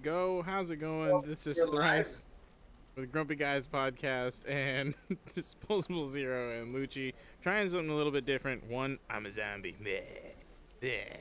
Go. How's it going? This is We're live. Thrice with Grumpy Guys Podcast and Disposable Zero and Lucci trying something a little bit different. One, I'm a zombie. Bleh. Bleh.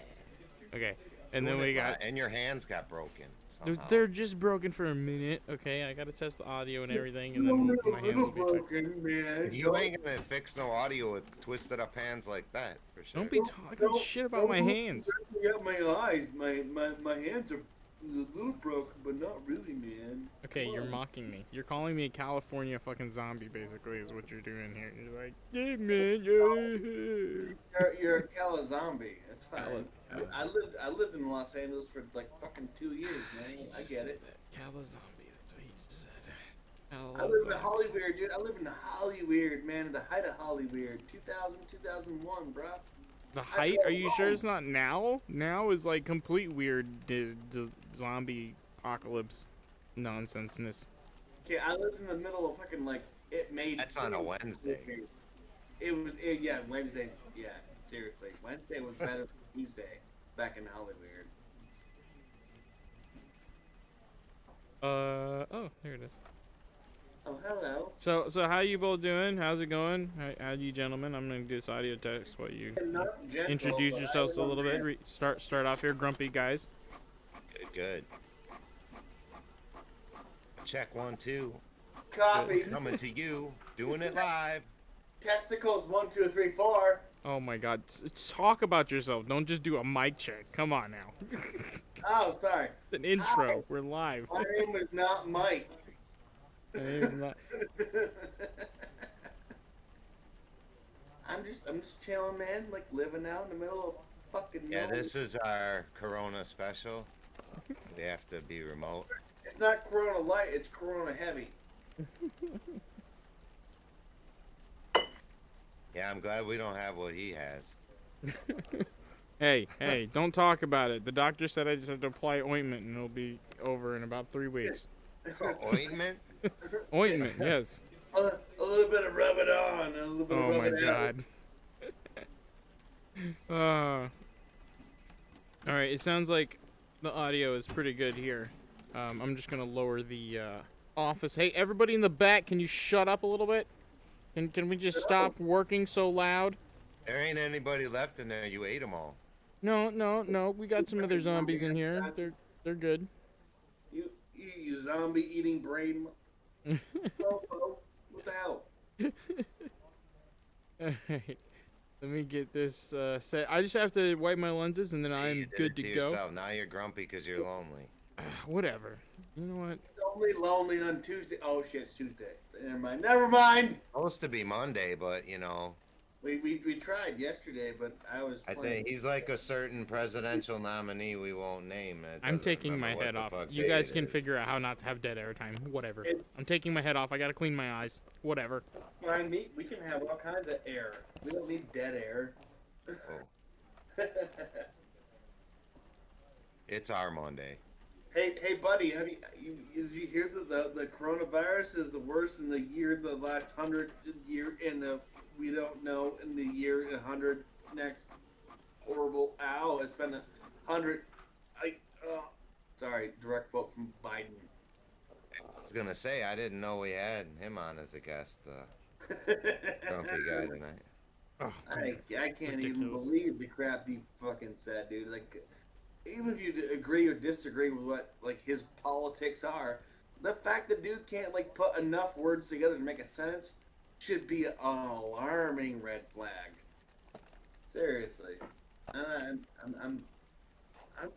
Okay, and then Doing we it got live, and your hands got broken they're, somehow. they're just broken for a minute. Okay, I gotta test the audio and everything, and You're then a my hands little will be fixed. broken, man. You ain't gonna fix no audio with twisted up hands like that, for sure. Don't be talking shit about my hands. Yeah, my eyes, my hands are a little broken, but not really, man. Okay, Come you're on. mocking me. You're calling me a California fucking zombie, basically, is what you're doing here. You're like, yeah, man, yeah. You're a Cala zombie. That's fine. Cala- I lived in Los Angeles for like fucking 2 years, man. I get it. Cala zombie, that's what he just said. I live in Hollyweird, dude. I live in Hollyweird, man. The height of Hollyweird, 2000, 2001, bro. The height? Are you sure it's not now? Now is like complete weird zombie apocalypse nonsenseness. Okay, I lived in the middle of fucking like it made. That's on a Wednesday. Yeah, Wednesday. Yeah, seriously, Wednesday was better than Tuesday back in Hollywood. Oh, there it is. Oh, hello. So how you both doing? How's it going? How you gentlemen? I'm gonna do this audio text while you Not gentle, introduce but yourselves a I little was bit. Start off here, grumpy guys. Good. Check 1, 2. Coffee. Coming to you, doing it live. Testicles 1, 2, 3, 4. Oh my God! Talk about yourself. Don't just do a mic check. Come on now. Oh, sorry. It's an intro. Hi. We're live. My name is not Mike. I'm not- I'm just chilling, man. Like living out in the middle of fucking. Yeah, nowhere. this is our Corona special. We have to be remote. It's not Corona Light. It's Corona Heavy. Yeah, I'm glad we don't have what he has. Hey, don't talk about it. The doctor said I just have to apply ointment and it'll be over in about 3 weeks. Ointment? Ointment, yes. A little bit of rub it on, and a little bit of Oh rub my it out. God. Alright, it sounds like the audio is pretty good here. I'm just gonna lower the office. Hey, everybody in the back, can you shut up a little bit? Can we just stop working so loud? There ain't anybody left in there. You ate them all. No. We got some other zombies in here. They're good. You zombie eating brain. What the hell? Alright. Let me get this set. I just have to wipe my lenses and then You I'm did good it to go. yourself. Now you're grumpy because you're lonely. Whatever. You know what? It's only lonely on Tuesday. Oh shit, it's Tuesday. Never mind. Never mind. Supposed to be Monday, but you know, We tried yesterday, but I was. I playing. think he's like a certain presidential nominee we won't name. It I'm doesn't taking my remember what head the off. fuck You day guys it can is. figure out how not to have dead air time. Whatever. It- I'm taking my head off. I gotta clean my eyes. Whatever. Fine, we can have all kinds of air. We don't need dead air. Oh, it's our Monday. Hey, buddy, did you hear that the coronavirus is the worst in the last 100 year, we don't know in the year 100 next horrible. Ow, it's been 100. Sorry, direct quote from Biden. I was gonna say I didn't know we had him on as a guest. Grumpy guy tonight. Oh, I can't even ridiculous. believe the crap he fucking said, dude. Like, even if you agree or disagree with what like his politics are, the fact that dude can't like put enough words together to make a sentence should be an alarming red flag. Seriously, I'm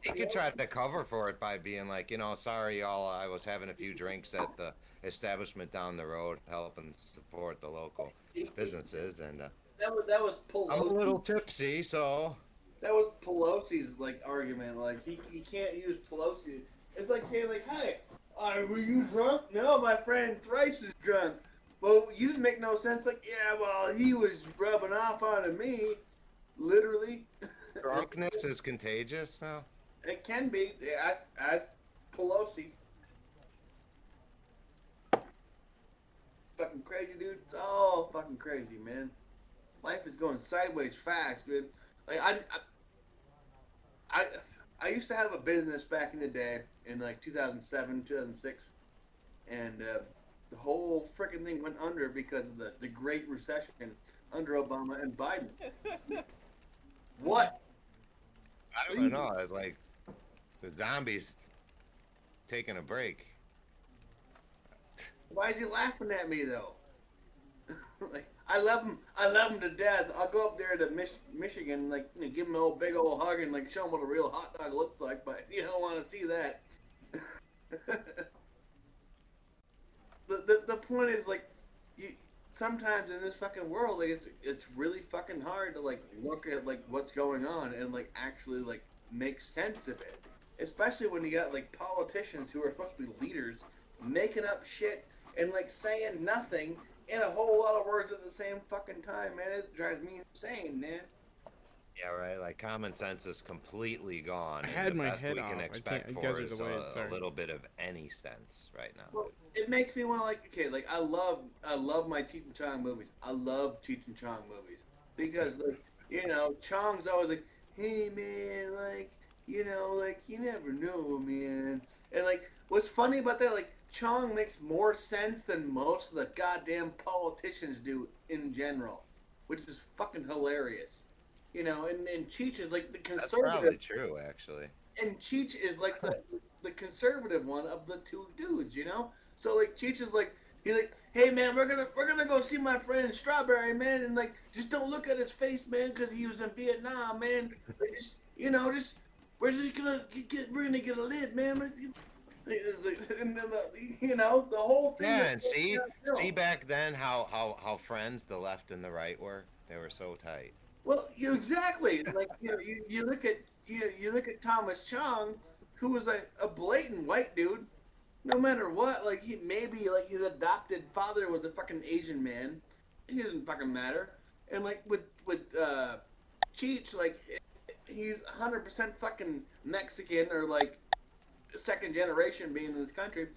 He could try to cover for it by being like, you know, sorry y'all, I was having a few drinks at the establishment down the road, helping support the local businesses, and that was I'm a little Pelosi. tipsy, so That was Pelosi's like argument. Like he can't use Pelosi. It's like saying like, hey, were you drunk? No, my friend Thrice is drunk. Well, you didn't make no sense. Like, yeah, well, he was rubbing off on me, literally. drunkenness is contagious now. It can be. Ask Pelosi. Fucking crazy, dude. It's all fucking crazy, man. Life is going sideways fast, dude. Like I used to have a business back in the day, in like 2007, 2006, and the whole freaking thing went under because of the Great Recession under Obama and Biden. What? I don't know. It's like the zombies taking a break. Why is he laughing at me though? Like I love him. I love him to death. I'll go up there to Michigan, like give him a old big old hug and like show him what a real hot dog looks like. But you don't want to see that. The point is like, sometimes in this fucking world, like it's really fucking hard to like look at like what's going on and like actually like make sense of it. Especially when you got like politicians who are supposed to be leaders making up shit and like saying nothing in a whole lot of words at the same fucking time, man. It drives me insane, man. Yeah, right. Like common sense is completely gone. I and had the my best head we off. can I expect can't- for guys are is delayed, sorry. a little bit of any sense right now. Well, it makes me want to like, okay, like I love my Cheech and Chong movies. I love Cheech and Chong movies because like Chong's always like, hey man, like like you never know, man. And like what's funny about that, like Chong makes more sense than most of the goddamn politicians do in general, which is fucking hilarious. And Cheech is like the That's probably conservative, true, actually. and Cheech is like the conservative one of the two dudes, So like Cheech is like he's like, hey man, we're gonna go see my friend Strawberry, man, and like just don't look at his face, man, because he was in Vietnam, man. Like, just just we're just gonna we're gonna get a lid, man. And then the whole thing. Yeah, and see back then how friends the left and the right were. They were so tight. Well, exactly. Like you look at you look at Thomas Chong, who was a blatant white dude. No matter what, like he maybe like his adopted father was a fucking Asian man. It doesn't fucking matter. And like with Cheech, like he's 100% fucking Mexican or like second generation being in this country.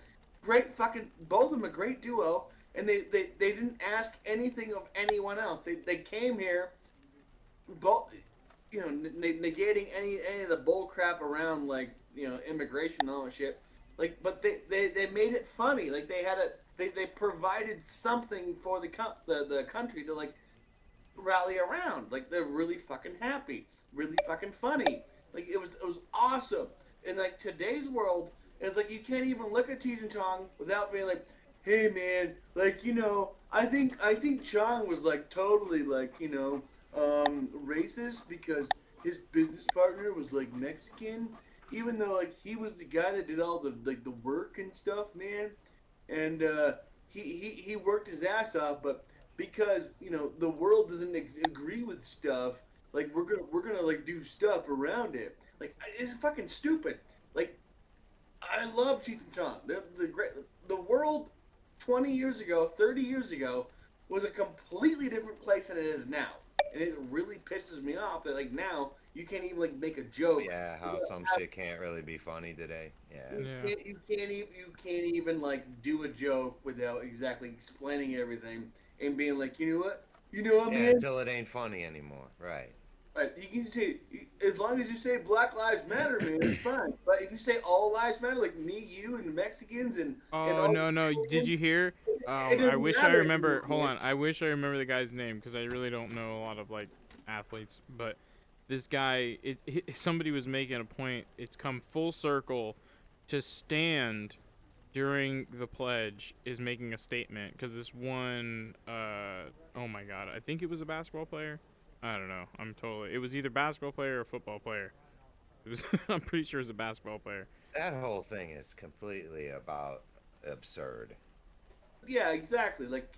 Great fucking both of them a great duo, and they didn't ask anything of anyone else. They came here both negating any of the bull crap around like immigration and all that shit, like, but they made it funny. Like they provided something for the country to like rally around. Like they're really fucking happy, really fucking funny. Like it was awesome. In like today's world, it's like you can't even look at Cheech and Chong without being like, hey man, like I think Chong was like totally like racist because his business partner was like Mexican, even though like he was the guy that did all the like the work and stuff, man. And he worked his ass off, but because the world doesn't agree with stuff, like we're gonna like do stuff around it. Like it's fucking stupid. Like I love Cheech and Chong. The world 20 years ago, 30 years ago was a completely different place than it is now. And it really pisses me off that like now you can't even like make a joke. Yeah, how some shit can't really be funny today. Yeah. Yeah. You can't even like do a joke without exactly explaining everything and being like, you know what, Yeah, man. until it ain't funny anymore. Right. Right, you can say as long as you say Black Lives Matter, man, it's fine. But if you say all lives matter, like me, you, and Mexicans, and Oh no! Did you hear? I doesn't wish I matter remember. anymore, Hold man. on. I wish I remember the guy's name because I really don't know a lot of like athletes. But this guy, somebody was making a point. It's come full circle. To stand during the pledge is making a statement because this one. Oh my God! I think it was a basketball player. I don't know. It was either basketball player or football player. It was. I'm pretty sure it was a basketball player. That whole thing is completely about absurd. Yeah, exactly. Like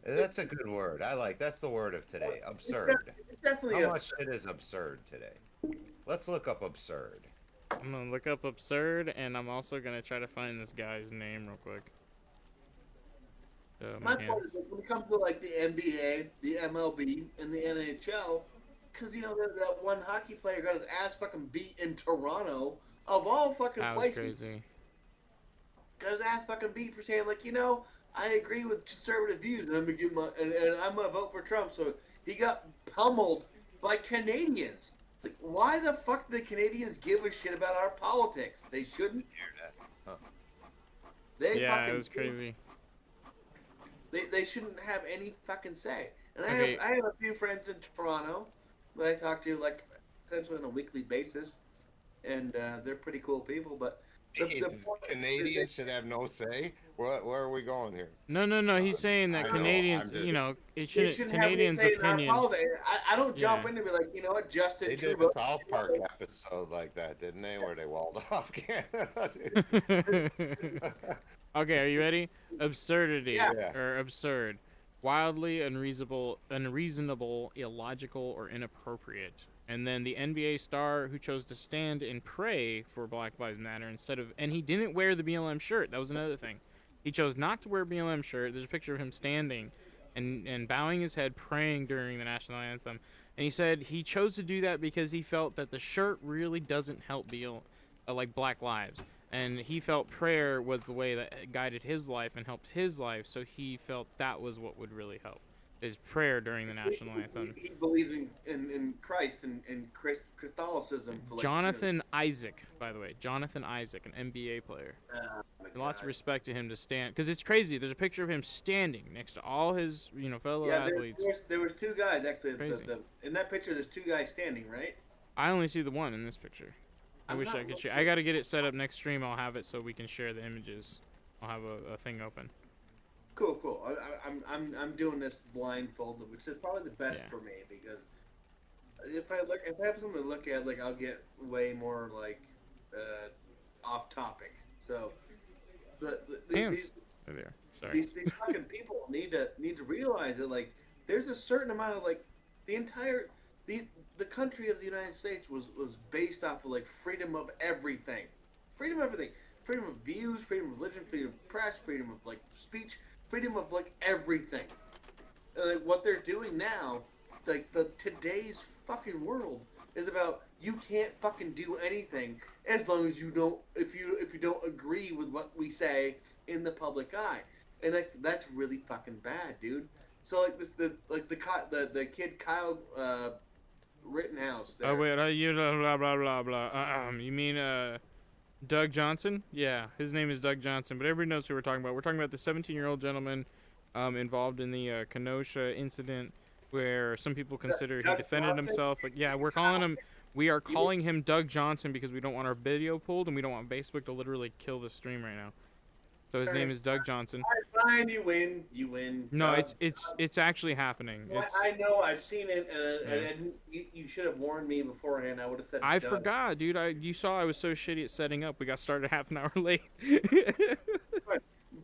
That's a good word. That's the word of today. Absurd. it's definitely How much shit is absurd today? Let's look up absurd. I'm gonna look up absurd, and I'm also gonna try to find this guy's name real quick. my point is like, when it comes to like the NBA, the MLB, and the NHL, because that one hockey player got his ass fucking beat in Toronto of all fucking That was places. crazy. Got his ass fucking beat for saying like I agree with conservative views and I'm gonna I'm gonna vote for Trump. So he got pummeled by Canadians Like, why the fuck do Canadians give a shit about our politics? They shouldn't. They Yeah, fucking it was crazy. They shouldn't have any fucking say. And Okay. I have a few friends in Toronto that I talk to like essentially on a weekly basis, and they're pretty cool people. But the point Canadians should have no say. Where are we going here? No. He's saying that I know. I'm Canadians, just. you know, it they shouldn't. shouldn't have any Canadians' say in our opinion. politics. I don't jump Yeah. in and be like, you know what, Justin They did Trudeau. a South Park episode like that, didn't they? Where they walled off Canada. Dude. Okay, are you ready? Absurdity Yeah. or absurd, wildly unreasonable, illogical, or inappropriate. And then the NBA star who chose to stand and pray for Black Lives Matter instead of, and he didn't wear the BLM shirt. That was another thing. He chose not to wear BLM shirt. There's a picture of him standing and bowing his head, praying during the national anthem. And he said he chose to do that because he felt that the shirt really doesn't help like Black lives. And he felt prayer was the way that guided his life and helped his life, so he felt that was what would really help, is prayer during the national anthem. He believes in Christ and Catholicism. For like, Jonathan Isaac, by the way, Jonathan Isaac, an NBA player. oh my Lots of God. respect to him to stand, because it's crazy. There's a picture of him standing next to all his, fellow Yeah, athletes. there was two guys actually. Crazy. In that picture, there's two guys standing, right? I only see the one in this picture. I I'm wish not I could looking- share. I got to get it set up next stream. I'll have it so we can share the images. I'll have a thing open. Cool. I'm doing this blindfolded, which is probably the best Yeah. for me because if I have something to look at, like I'll get way more like off topic. So, Hands. There. Sorry. these fucking people need to realize that like there's a certain amount of like the entire the country of the United States was based off of like freedom of everything, freedom of everything, freedom of views, freedom of religion, freedom of press, freedom of like speech, freedom of like everything. And, like what they're doing now, like today's fucking world is about you can't fucking do anything as long as you don't if you don't agree with what we say in the public eye, and that's really fucking bad, dude. So like the kid Kyle Rittenhouse. There. Oh wait, you blah blah blah blah. You mean Doug Johnson? Yeah, his name is Doug Johnson, but everybody knows who we're talking about. We're talking about the 17-year-old gentleman involved in the Kenosha incident, where some people consider he Doug defended Johnson? himself. Like, yeah, we are calling him Doug Johnson because we don't want our video pulled and we don't want Facebook to literally kill the stream right now. So his name is Doug Johnson. Fine, you win. You win. No, it's actually happening. It's I know. I've seen it, and you should have warned me beforehand. I would have said. I Doug. forgot, dude. You saw I was so shitty at setting up. We got started half an hour late.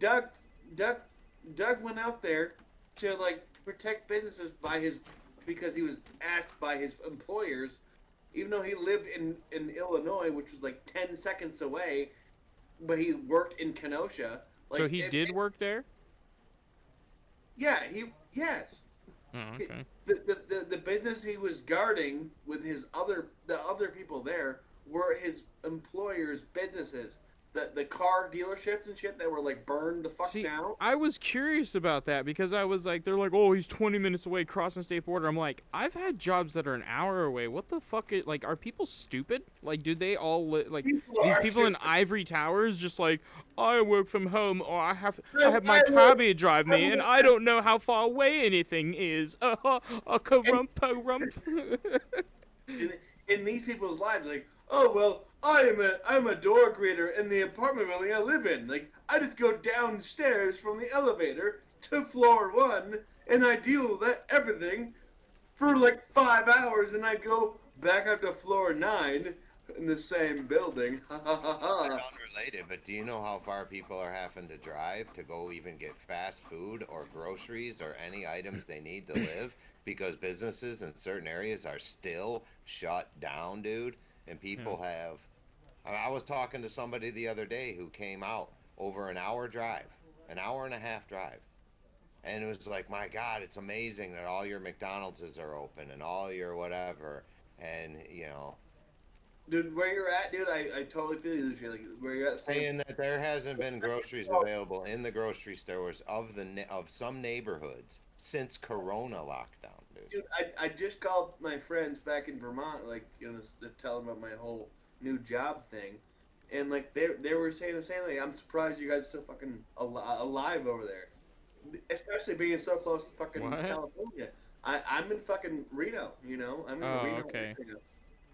Doug went out there to like protect businesses because he was asked by his employers, even though he lived in Illinois, which was like 10 seconds away, but he worked in Kenosha. Like, So he did work there? Yeah, yes. Oh, okay. The business he was guarding with the other people there were his employers' businesses. The car dealerships and shit that were like burned the fuck See, down. I was curious about that because I was like, they're like, oh, he's 20 minutes away crossing state border. I'm like, I've had jobs that are an hour away. What the fuck is, like, are people stupid? Like, do they all, like, these people in ivory towers just like, I work from home or I have my cabbie drive me and I don't know how far away anything is. A rump. in these people's lives, like, oh well, I'm a door greeter in the apartment building I live in. Like, I just go downstairs from the elevator to floor 1, and I deal with everything for like 5 hours, and I go back up to floor 9 in the same building. Ha ha ha ha. Unrelated, but do you know how far people are having to drive to go even get fast food or groceries or any items they need to live because businesses in certain areas are still shut down, dude? And people have. I was talking to somebody the other day who came out over an hour and a half drive. And it was like, my God, it's amazing that all your McDonald's are open and all your whatever. And, you know. Dude, where you're at, dude, I totally feel you. Like, where you're at. Saying that there hasn't been groceries available in the grocery stores of some neighborhoods since Corona lockdown, dude. dude, I just called my friends back in Vermont, like, to tell them about my whole new job thing, and like they were saying the same thing. I'm surprised you guys are still fucking alive over there, especially being so close to fucking What? California. I'm in fucking Reno, I'm in Oh, Reno. okay. Reno.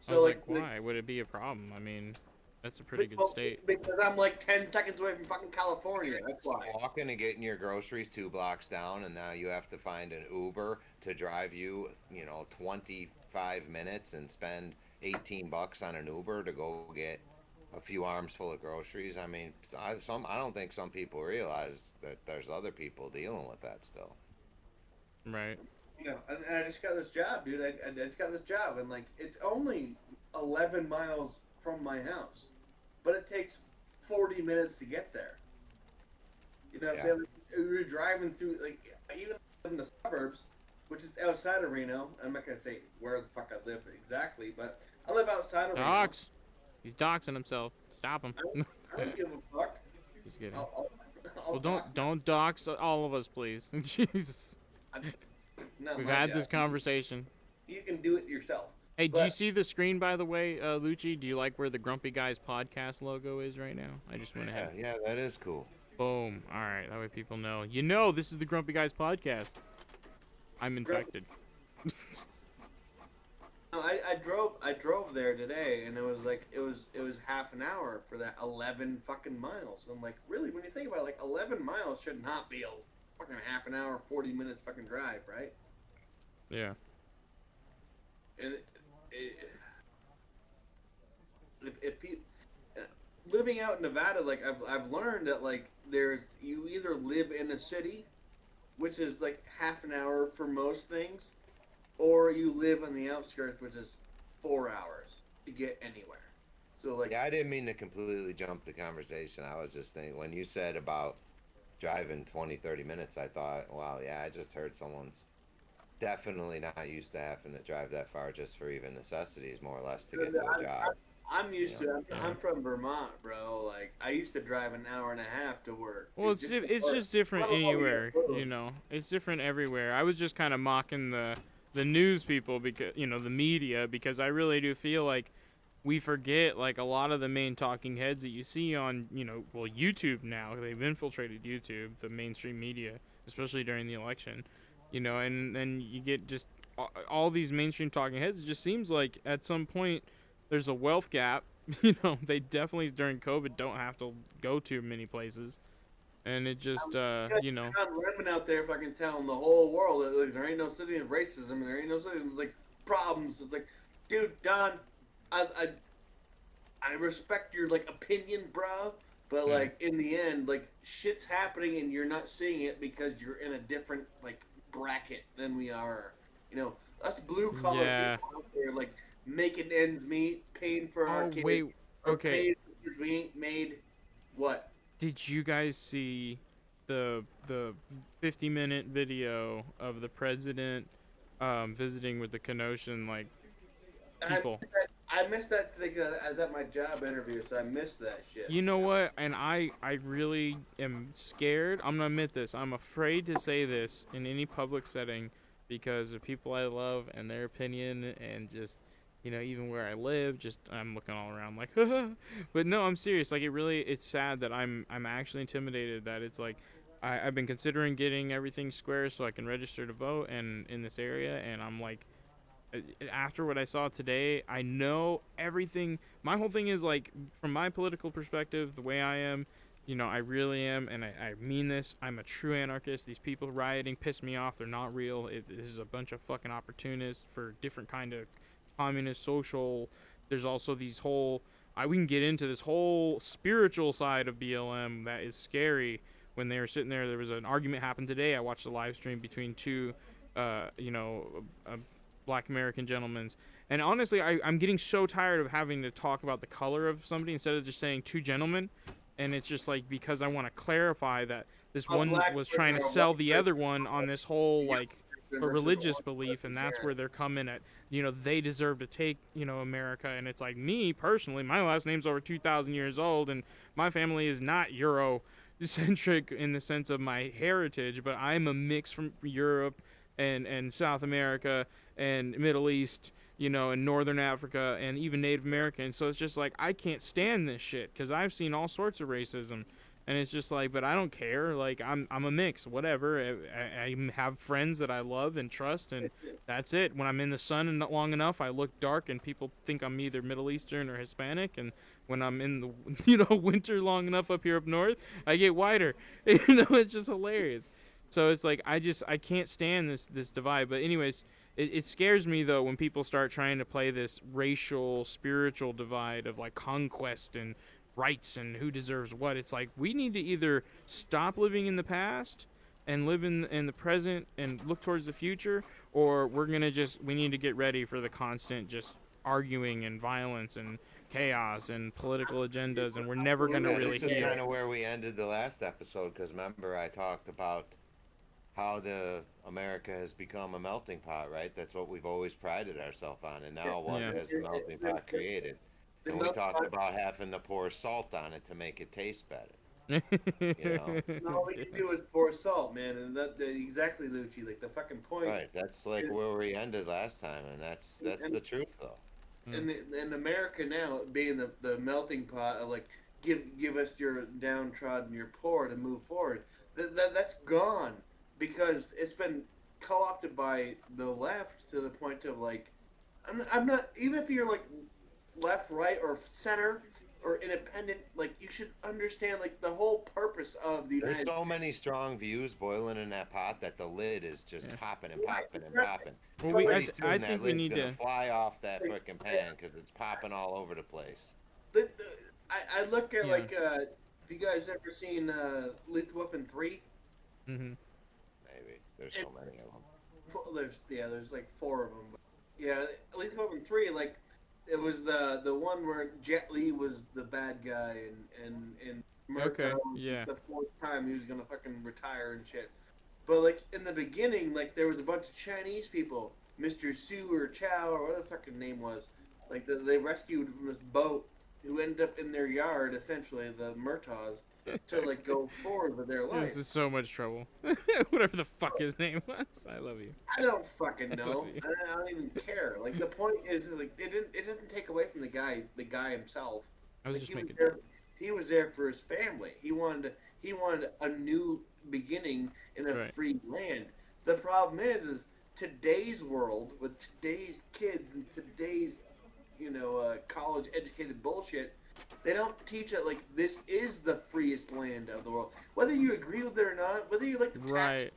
I was like, why would it be a problem? I mean, that's a pretty good state. Because I'm like 10 seconds away from fucking California. That's why. Walking and getting your groceries 2 blocks down, and now you have to find an Uber to drive you, 25 minutes and spend $18 on an Uber to go get a few arms full of groceries. I mean, I don't think some people realize that there's other people dealing with that still. Right. And I just got this job, dude. I just got this job, and like it's only 11 miles from my house, but it takes 40 minutes to get there. You know what I'm saying? We were driving through, like, even in the suburbs, which is outside of Reno. I'm not gonna say where the fuck I live exactly, but I live outside of Dox. He's doxing himself. Stop him. Reno. I don't give a fuck. Just kidding. I'll Well, don't dox all of us, please. Jesus. We've had this conversation. You can do it yourself. Hey, do you see the screen, by the way, Lucci? Do you like where the Grumpy Guys podcast logo is right now? I just went ahead. Yeah, that is cool. Boom. All right, that way people know. This is the Grumpy Guys podcast. I'm infected. I drove there today, and it was half an hour for that 11 fucking miles. I'm like, really? When you think about it, like 11 miles should not be a fucking half an hour, 40 minutes fucking drive, right? Yeah. And if people living out in Nevada, like I've learned that like you either live in a city, which is like half an hour for most things, or you live on the outskirts, which is 4 hours to get anywhere. So like, yeah, I didn't mean to completely jump the conversation. I was just thinking when you said about driving 20-30 minutes, I thought, wow, yeah, I just heard someone's definitely not used to having to drive that far just for even necessities, more or less, to get to a job. I'm used to it. I'm from Vermont, bro. Like, I used to drive an hour and a half to work. Well, it's just different anywhere, It's different everywhere. I was just kind of mocking the news people because, the media, because I really do feel like we forget, like, a lot of the main talking heads that you see on, YouTube now. They've infiltrated YouTube, the mainstream media, especially during the election, and then you get just all these mainstream talking heads. It just seems like at some point there's a wealth gap. They definitely, during COVID, don't have to go to many places. And it just, John Lemon out there fucking telling the whole world that like, there ain't no city of racism and there ain't no city of, like, problems. It's like, dude, Don, I respect your, like, opinion, bro, but, like, in the end, like, shit's happening and you're not seeing it because you're in a different, like, bracket than we are. Us blue-collar people out there, like, making ends meet, paying for our kids. Wait, okay. We ain't made what? Did you guys see the 50-minute video of the president visiting with the Kenosha, like, people? I missed that because I was at my job interview, so I missed that shit. You know what? And I really am scared. I'm gonna admit this. I'm afraid to say this in any public setting because of people I love and their opinion, and just, even where I live, just I'm looking all around like, but no, I'm serious. Like, it's sad that I'm actually intimidated that it's like I've been considering getting everything square so I can register to vote and in this area, and I'm like, after what I saw today, I know everything. My whole thing is, like, from my political perspective, the way I am, I really am, and I mean this. I'm a true anarchist. These people rioting piss me off. They're not real. This is a bunch of fucking opportunists for different kind of communist, social. There's also these whole, we can get into this whole spiritual side of BLM that is scary. When they were sitting there was an argument happened today. I watched a live stream between two, Black American gentlemen. And honestly, I'm getting so tired of having to talk about the color of somebody instead of just saying two gentlemen. And it's just like, because I want to clarify that this one was trying to sell the other one on this whole, like, a religious belief, and that's where they're coming at, they deserve to take, America. And it's like, me personally, my last name's over 2,000 years old, and my family is not Eurocentric in the sense of my heritage, but I'm a mix from Europe, and South America and Middle East, you know, and Northern Africa and even Native American. So it's just like I can't stand this shit because I've seen all sorts of racism, and it's just like, but I don't care. Like I'm a mix, whatever. I have friends that I love and trust, and that's it. When I'm in the sun and not long enough, I look dark, and people think I'm either Middle Eastern or Hispanic. And when I'm in the winter long enough up here up north, I get whiter. It's just hilarious. So it's like I can't stand this divide. But anyways, it scares me though when people start trying to play this racial spiritual divide of like conquest and rights and who deserves what. It's like we need to either stop living in the past and live in the present and look towards the future, or we need to get ready for the constant just arguing and violence and chaos and political agendas, and we're never going to Yeah, really this is heal. kind of where we ended the last episode, because remember I talked about how the America has become a melting pot, right? That's what we've always prided ourselves on, and now what Yeah. has the melting pot created? And we talked about having to pour salt on it to make it taste better. know. And all we can do is pour salt, man, and exactly, Lucci. Like the fucking point. Right, that's like where we ended last time, and that's the truth, though. In America now, being the melting pot of like give us your downtrodden, your poor to move forward. That's gone because it's been co-opted by the left to the point of like, I'm not, even if you're like left, right, or center or independent, like you should understand like the whole purpose of the There's United so many strong views boiling in that pot that the lid is just popping and popping and popping. Well, Pretty soon I that think we lid's need gonna to. fly off that frickin' pan because it's popping all over the place. I look at Yeah. like have you guys ever seen Lethal Weapon 3? Hmm. Maybe there's so many of them. There's like 4 of them. But yeah, Lethal Weapon 3, like it was the one where Jet Li was the bad guy and Okay, Murtaugh yeah. the 4th time he was gonna fucking retire and shit. But like in the beginning, like there was a bunch of Chinese people, Mr. Su or Chow or whatever the fucking name was, like they rescued from this boat who ended up in their yard, essentially the Murtaughs, to like go forward with their life. This is so much trouble. Whatever the fuck his name was. I love you. I don't fucking know. I don't even care. Like the point is, like it doesn't take away from the guy himself. I was Like, just he was making. there, he was there for his family. He wanted a new beginning in a Right. free land. The problem is today's world with today's kids and today's college educated bullshit. They don't teach it like this is the freest land of the world. Whether you agree with it or not, whether you like the tax, Right.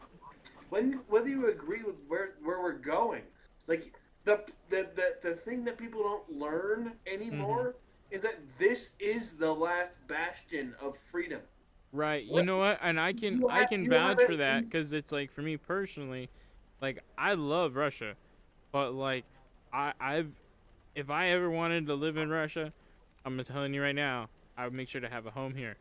whether you agree with where we're going, like the thing that people don't learn anymore is that this is the last bastion of freedom. Right. You What- know what? And I can you vouch have for it that in- because it's like for me personally, like I love Russia, but like I've if I ever wanted to live in Russia, I'm telling you right now, I would make sure to have a home here.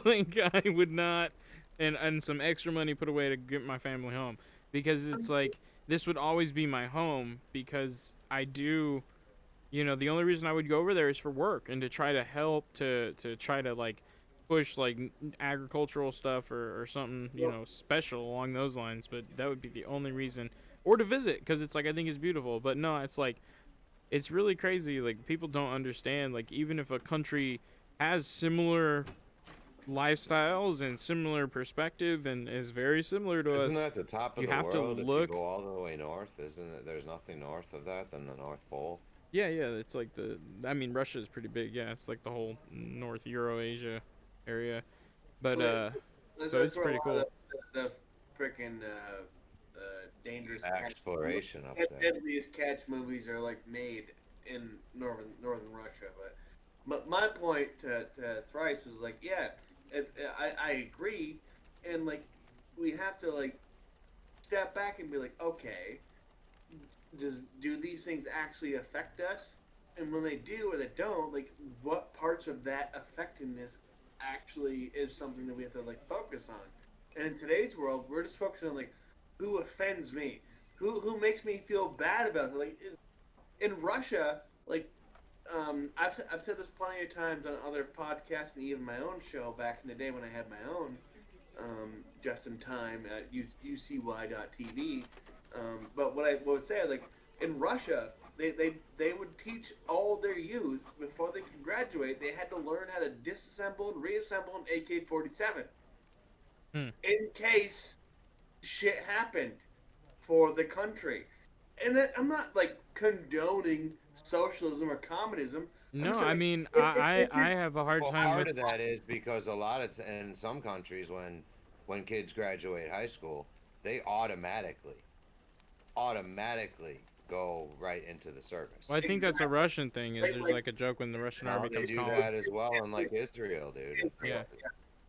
Like I would not, and some extra money put away to get my family home because it's like this would always be my home because I do. The only reason I would go over there is for work and to try to help to try to like push like agricultural stuff or something special along those lines. But that would be the only reason, or to visit because it's like I think it's beautiful. But no, it's like it's really crazy. Like people don't understand. Like even if a country has similar lifestyles and similar perspective and is very similar to Isn't us, that the top of you the have to world? If look- you go all the way north, isn't it? There's nothing north of that than the North Pole. yeah, it's like I mean, Russia is pretty big. Yeah, it's like the whole North Eurasia area. But so it's where pretty a lot cool. of The freaking dangerous Exploration up catch, there. deadliest catch movies are like made in northern Russia. But my point to Thrice was like, yeah, I agree, and like we have to like step back and be like, okay, do these things actually affect us? And when they do or they don't, like what parts of that affectingness actually is something that we have to like focus on. And in today's world, we're just focusing on like who offends me, who makes me feel bad about it. Like in Russia, like I've said this plenty of times on other podcasts and even my own show back in the day when I had my own. just in time at UCY.tv. But what I would say, like in Russia, they would teach all their youth before they could graduate. They had to learn how to disassemble and reassemble an AK-47 Hmm. in case shit happened for the country. And I'm not like condoning socialism or communism. I'm No, just I saying, mean, if I you're have a hard Well, time part with. of that is because a lot of in some countries when kids graduate high school, they automatically go right into the service. Well, I think that's a Russian thing. Is Like, there's like, like a joke when the Russian Now army they comes do calling. that as well, and like Israel, dude. Yeah.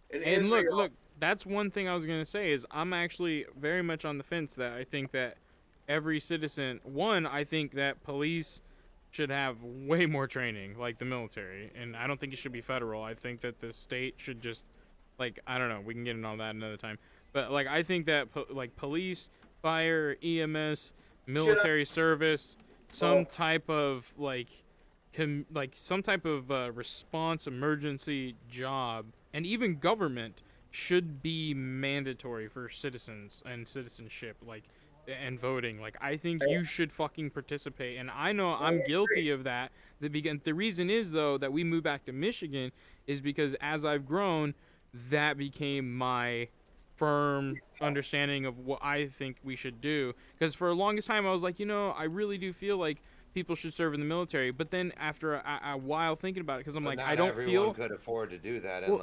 in And look, Israel, look, that's one thing I was gonna say is I'm actually very much on the fence that I think that every citizen, one, I think that police should have way more training, like the military, and I don't think it should be federal. I think that the state should just, like, I don't know, we can get into all that another time, but like I think that like police, fire, EMS, military service, some type of like like some type of response emergency job, and even government should be mandatory for citizens and citizenship, like, and voting. Like, I think you should fucking participate, and I know I'm guilty of that. The reason is, though, that we moved back to Michigan is because as I've grown, that became my firm understanding of what I think we should do. Because for the longest time, I was like, I really do feel like people should serve in the military. But then after a while thinking about it, because I'm But like, not I don't everyone feel. could afford to do that Well,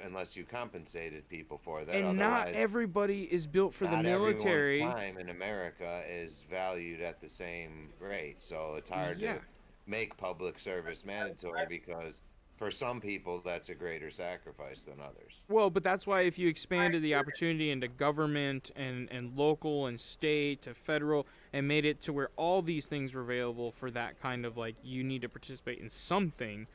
unless you compensated people for that. and not Otherwise, everybody is built for the not everyone's military. time in America is valued at the same rate. So it's hard Yeah. to make public service mandatory because for some people that's a greater sacrifice than others. Well, but that's why if you expanded the opportunity into government and local and state to federal and made it to where all these things were available for that kind of, like, you need to participate in something,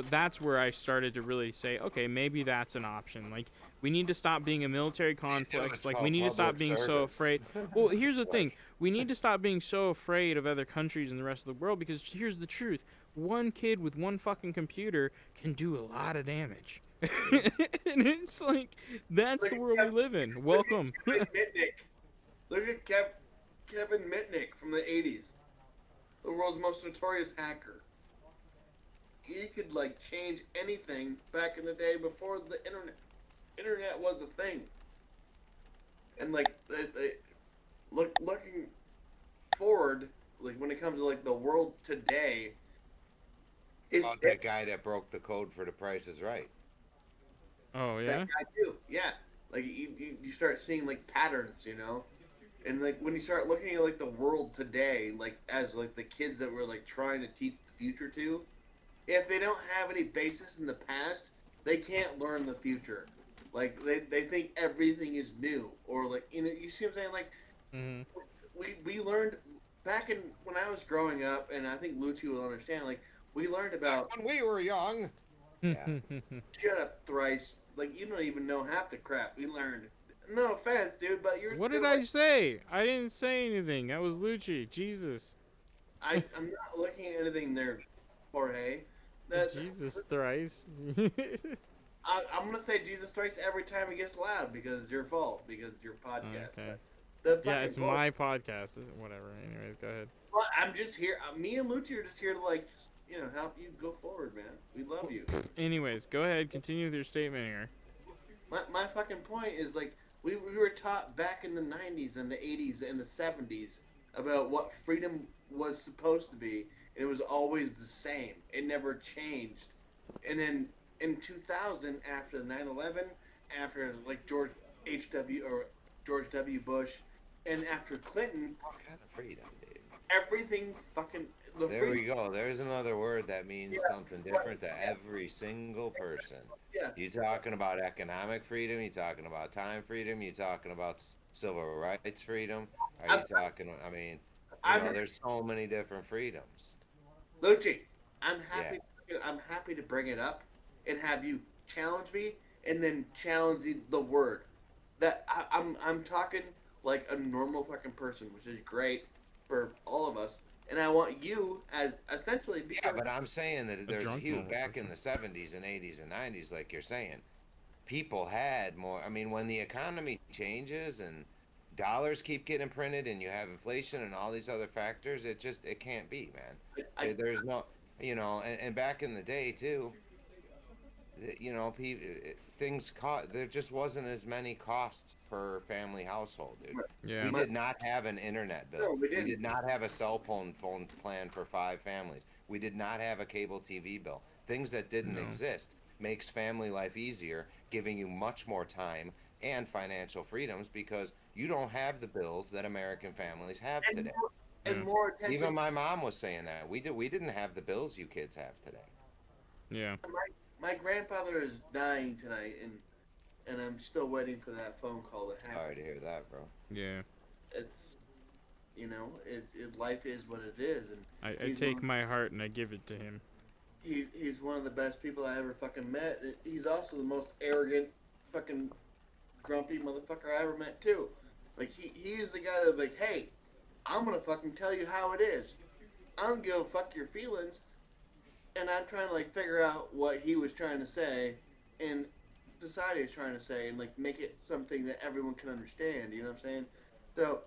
that's where I started to really say, okay, maybe that's an option. Like, we need to stop being a military complex. it's Like, we called need to stop public being so service. afraid. Well, here's the thing. We need to stop being so afraid of other countries and the rest of the world, because here's the truth. One kid with one fucking computer can do a lot of damage. And it's like, that's the world we live in. Welcome. Kevin Mitnick. Look at Kevin Mitnick from the 80s. The world's most notorious hacker. He could, like, change anything back in the day before the internet. Internet was a thing. And, like, looking forward, like, when it comes to, like, the world today, About that guy that broke the code for The Price is Right. Oh, yeah? that guy too, yeah. Like, you start seeing, like, patterns, And, like, when you start looking at, like, the world today, like, as, like, the kids that we're, like, trying to teach the future to, if they don't have any basis in the past, they can't learn the future. Like, they think everything is new. Or, like, you see what I'm saying? Like, Mm-hmm. we learned back in when I was growing up, and I think Lucci will understand, like, we learned about When we were young. Yeah. shut up thrice. Like, you don't even know half the crap we learned. No offense, dude, but you're What still, did I like, say? I didn't say anything. That was Lucci. Jesus. I'm not looking at anything there, Jorge. Jesus thrice. I'm gonna say Jesus Christ every time it gets loud because it's your fault, because it's your podcast. Okay. The Yeah, fucking it's goal- my podcast. Whatever. Anyways, go ahead. Well, I'm just here. Me and Lucci are just here to, like, help you go forward, man. We love you. Anyways, go ahead. Continue with your statement here. My fucking point is, like, we were taught back in the 90s and the 80s and the 70s about what freedom was supposed to be, and it was always the same. It never changed. And then in 2000, after 9/11, after, like, George W. Bush, and after Clinton, What kind of freedom, dude? everything fucking There we go. There's another word that means Yeah. something different to every single person. Yeah. You talking about economic freedom? You talking about time freedom? You talking about civil rights freedom? Are you I'm- talking? I mean, I'm there's so many different freedoms. Lucci, I'm happy to bring it up and have you challenge me, and then challenge the word. That I'm talking like a normal fucking person, which is great for all of us. And I want you as essentially Yeah, but I'm saying that there's drunk huge normal back in person. the 70s and 80s and 90s, like you're saying. people had more. I mean, when the economy changes and dollars keep getting printed and you have inflation and all these other factors, it can't be, man. There's no, and back in the day too, things cost. There just wasn't as many costs per family household, dude. Yeah. We did not have an internet bill. No, we We didn't. did not have a cell phone plan for 5 families. We did not have a cable TV bill. Things that didn't No. exist makes family life easier, giving you much more time and financial freedoms because you don't have the bills that American families have And today. more, and Yeah. more attention. Even my mom was saying that we didn't have the bills you kids have today. Yeah. My grandfather is dying tonight, and I'm still waiting for that phone call to happen. Sorry to hear that, bro. Yeah. It's, life is what it is, and I he's take one- my heart and I give it to him. he's one of the best people I ever fucking met. He's also the most arrogant, fucking grumpy motherfucker I ever met too. Like he's the guy that's like, hey, I'm gonna fucking tell you how it is. I don't give a fuck your feelings. And I'm trying to like figure out what he was trying to say, and society is trying to say, and like make it something that everyone can understand. You know what I'm saying? So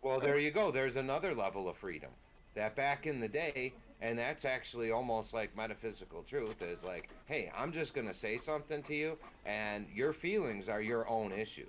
Well, there you go. There's another level of freedom that back in the day, and that's actually almost like metaphysical truth, is like, hey, I'm just going to say something to you, and your feelings are your own issues.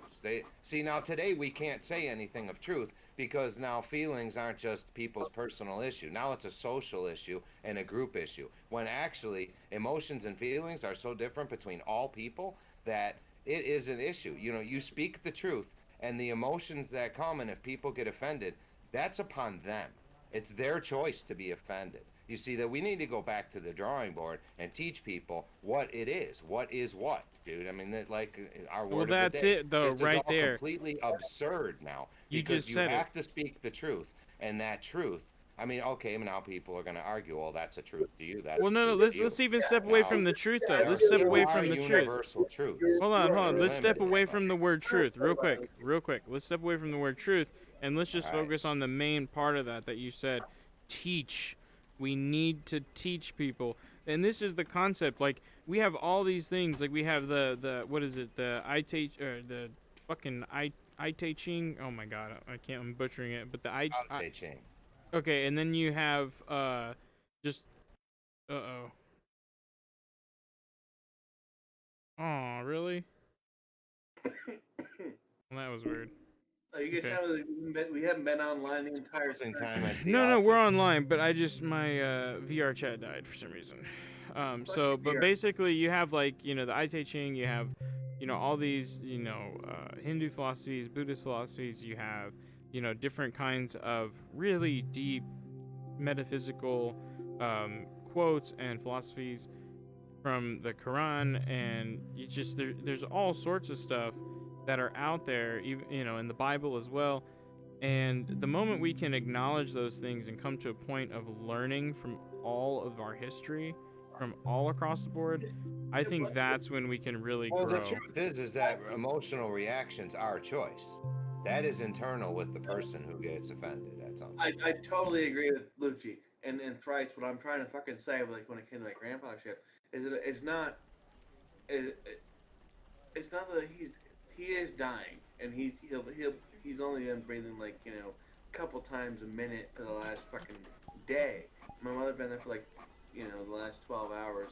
Now today we can't say anything of truth because now feelings aren't just people's personal issue. Now it's a social issue and a group issue. When actually emotions and feelings are so different between all people that it is an issue. You speak the truth and the emotions that come, and if people get offended, that's upon them. It's their choice to be offended. You see that we need to go back to the drawing board and teach people what it is. What is what, dude? I mean, our word Well, of the that's day. it, though, This right is all there. completely absurd now You because just you said it. have to speak the truth, and that truth. I mean, okay, now people are going to argue, well, that's a truth to you. That's Well, a no, truth to you. let's even step away Now, from the truth, though. Yeah, Let's step there away are from the truth. universal truths. Hold on. They're Let's step limited. away from the word truth, real quick. Let's step away from the word truth, and let's just Alright. focus on the main part of that you said. Teach. We need to teach people, and this is the concept. Like we have all these things. Like we have the what is it? The the fucking I Ching. Oh my god, I can't. I'm butchering it. But the I'll say Ching. Okay, and then you have just Oh, really? Well, that was weird. you can Okay. tell that we haven't been online the entire Closing time. time at the No, we're office. online, but my VR chat died for some reason. So, but VR. basically, you have like the I Ching, you have all these Hindu philosophies, Buddhist philosophies. You have different kinds of really deep metaphysical quotes and philosophies from the Quran, and there's all sorts of stuff that are out there, even in the Bible as well. And the moment we can acknowledge those things and come to a point of learning from all of our history, from all across the board, I think that's when we can really Well, grow. the truth is that emotional reactions are a choice. That is internal with the person who gets offended at something. I totally agree with Lucci and Thrice. What I'm trying to fucking say, like when it came to my grandpa ship, is that it's not that he is dying, and he's only been breathing like a couple times a minute for the last fucking day. My mother been there for like the last 12 hours,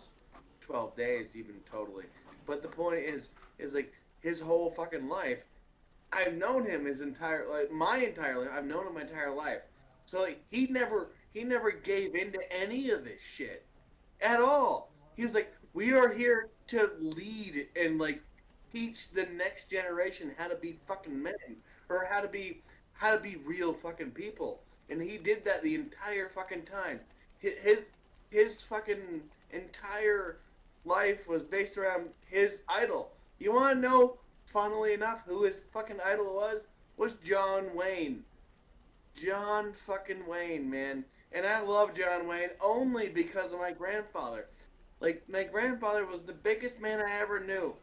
12 days even totally. But the point is like his whole fucking life. I've known him my entire life. I've known him my entire life. So like, he never gave into any of this shit at all. He was like, we are here to lead and like teach the next generation how to be fucking men, or how to be real fucking people. And he did that the entire fucking time. His fucking entire life was based around his idol. You want to know, funnily enough, who his fucking idol was John Wayne. John fucking Wayne, man. And I love John Wayne only because of my grandfather. Like, my grandfather was the biggest man I ever knew.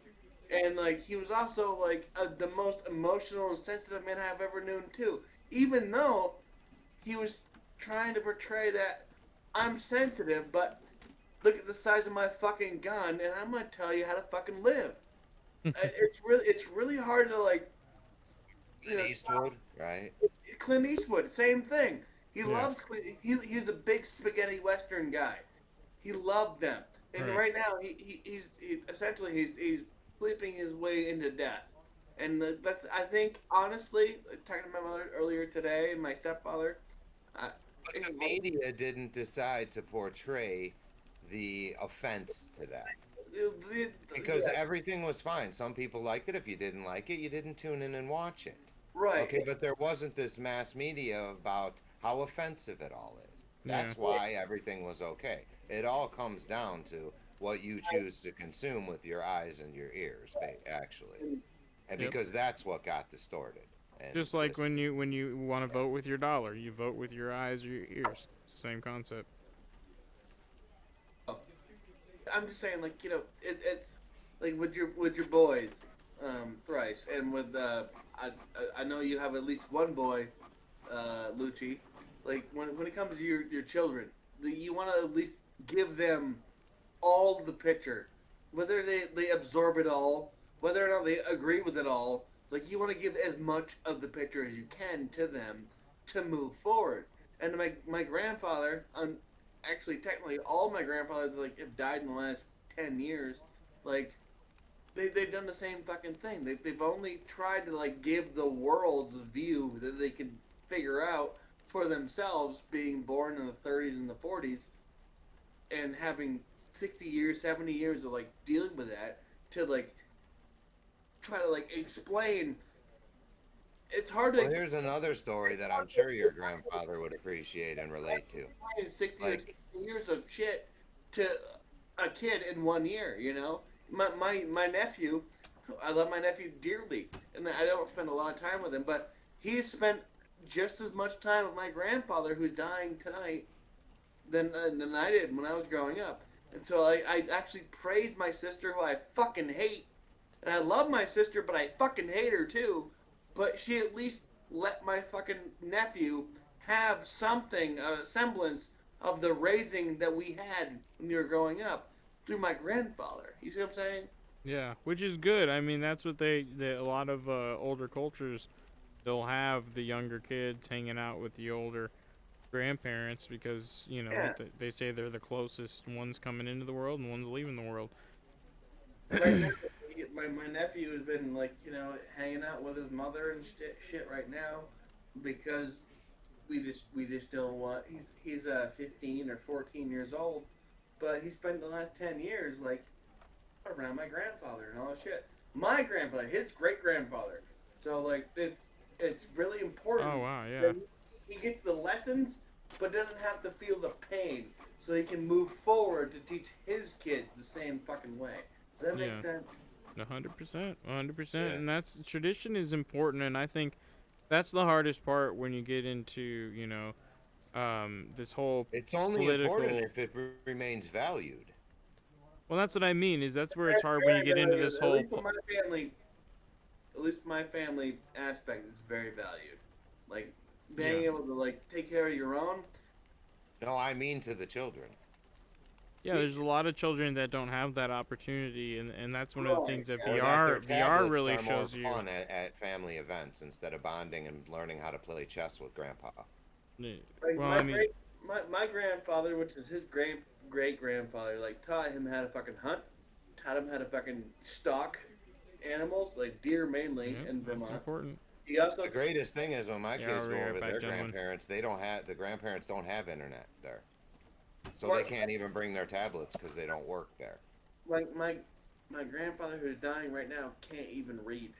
And, like, he was also, like, the most emotional and sensitive man I've ever known, too. Even though he was trying to portray that I'm sensitive, but look at the size of my fucking gun, and I'm gonna tell you how to fucking live. it's really hard to like, you know, Clint Eastwood, right? Clint Eastwood, same thing. He Yeah. loves he's a big spaghetti western guy. He loved them, and Right. right now essentially he's sleeping his way into death. And that's I think honestly, talking to my mother earlier today and my stepfather, uh, But the media didn't decide to portray the offense to that. Because yeah, everything was fine. Some people liked it. If you didn't like it, you didn't tune in and watch it. right. Okay, but there wasn't this mass media about how offensive it all is. Yeah. That's why everything was okay. It all comes down to what you choose to consume with your eyes and your ears, actually. And Yep. because that's what got distorted and Just like twisted. when you want to vote with your dollar, you vote with your eyes or your ears. Same concept. I'm just saying, like it's like with your boys, thrice, and with I know you have at least one boy, Lucci. Like when it comes to your children, you want to at least give them all the picture, whether they absorb it all, whether or not they agree with it all. Like you want to give as much of the picture as you can to them to move forward. And my grandfather, actually technically all my grandfathers like have died in the last 10 years. Like they've done the same fucking thing. They've only tried to like give the world's view that they could figure out for themselves, being born in the 30s and the 40s, and having 60 years, 70 years of like dealing with that to like try to like explain. It's hard to Well, here's another story that I'm sure your grandfather would appreciate and relate to. explain 60 or Like, 60 years of shit to a kid in 1 year. You know, my nephew, I love my nephew dearly, and I don't spend a lot of time with him, but he's spent just as much time with my grandfather, who's dying tonight, than I did when I was growing up. And so I actually praised my sister, who I fucking hate. And I love my sister, but I fucking hate her too. But she at least let my fucking nephew have something, a semblance of the raising that we had when we were growing up through my grandfather. You see what I'm saying? Yeah, which is good. I mean, that's what a lot of older cultures, they'll have the younger kids hanging out with the older grandparents because, you know, Yeah. they say they're the closest ones coming into the world and ones leaving the world. Right now, my nephew has been like, hanging out with his mother and shit right now because we just don't want. He's 15 or 14 years old, but he spent the last 10 years like around my grandfather and all that shit. My grandfather, his great grandfather. So like it's really Oh important wow, yeah. that he gets the lessons, but doesn't have to feel the pain, so he can move forward to teach his kids the same fucking way. Does that make Yeah. sense? 100%. 100%. yeah, And that's tradition is important, and I think that's the hardest part when you get into, this whole it's only important political. if it remains valued. Well, that's what I mean. Is that's where it's hard when you get into this At whole. least for my family, at least my family aspect is very valued. Like Yeah. being able to like take care of your own. No, I mean to the children. Yeah, there's a lot of children that don't have that opportunity, and that's one of the Right. things that Or that their VR tablets really are more shows you. fun at family events instead of bonding and learning how to play chess with grandpa. Like Well, I mean, my grandfather, which is his great grandfather, like taught him how to fucking hunt, taught him how to fucking stalk animals, like deer mainly yeah, in that's Vermont. important. He also The greatest thing is when my Yeah, kids I'll go be right over back, their gentlemen. grandparents, the grandparents don't have internet there. So they what can't even bring their tablets because they don't work there. like my grandfather, who's dying right now, can't even read.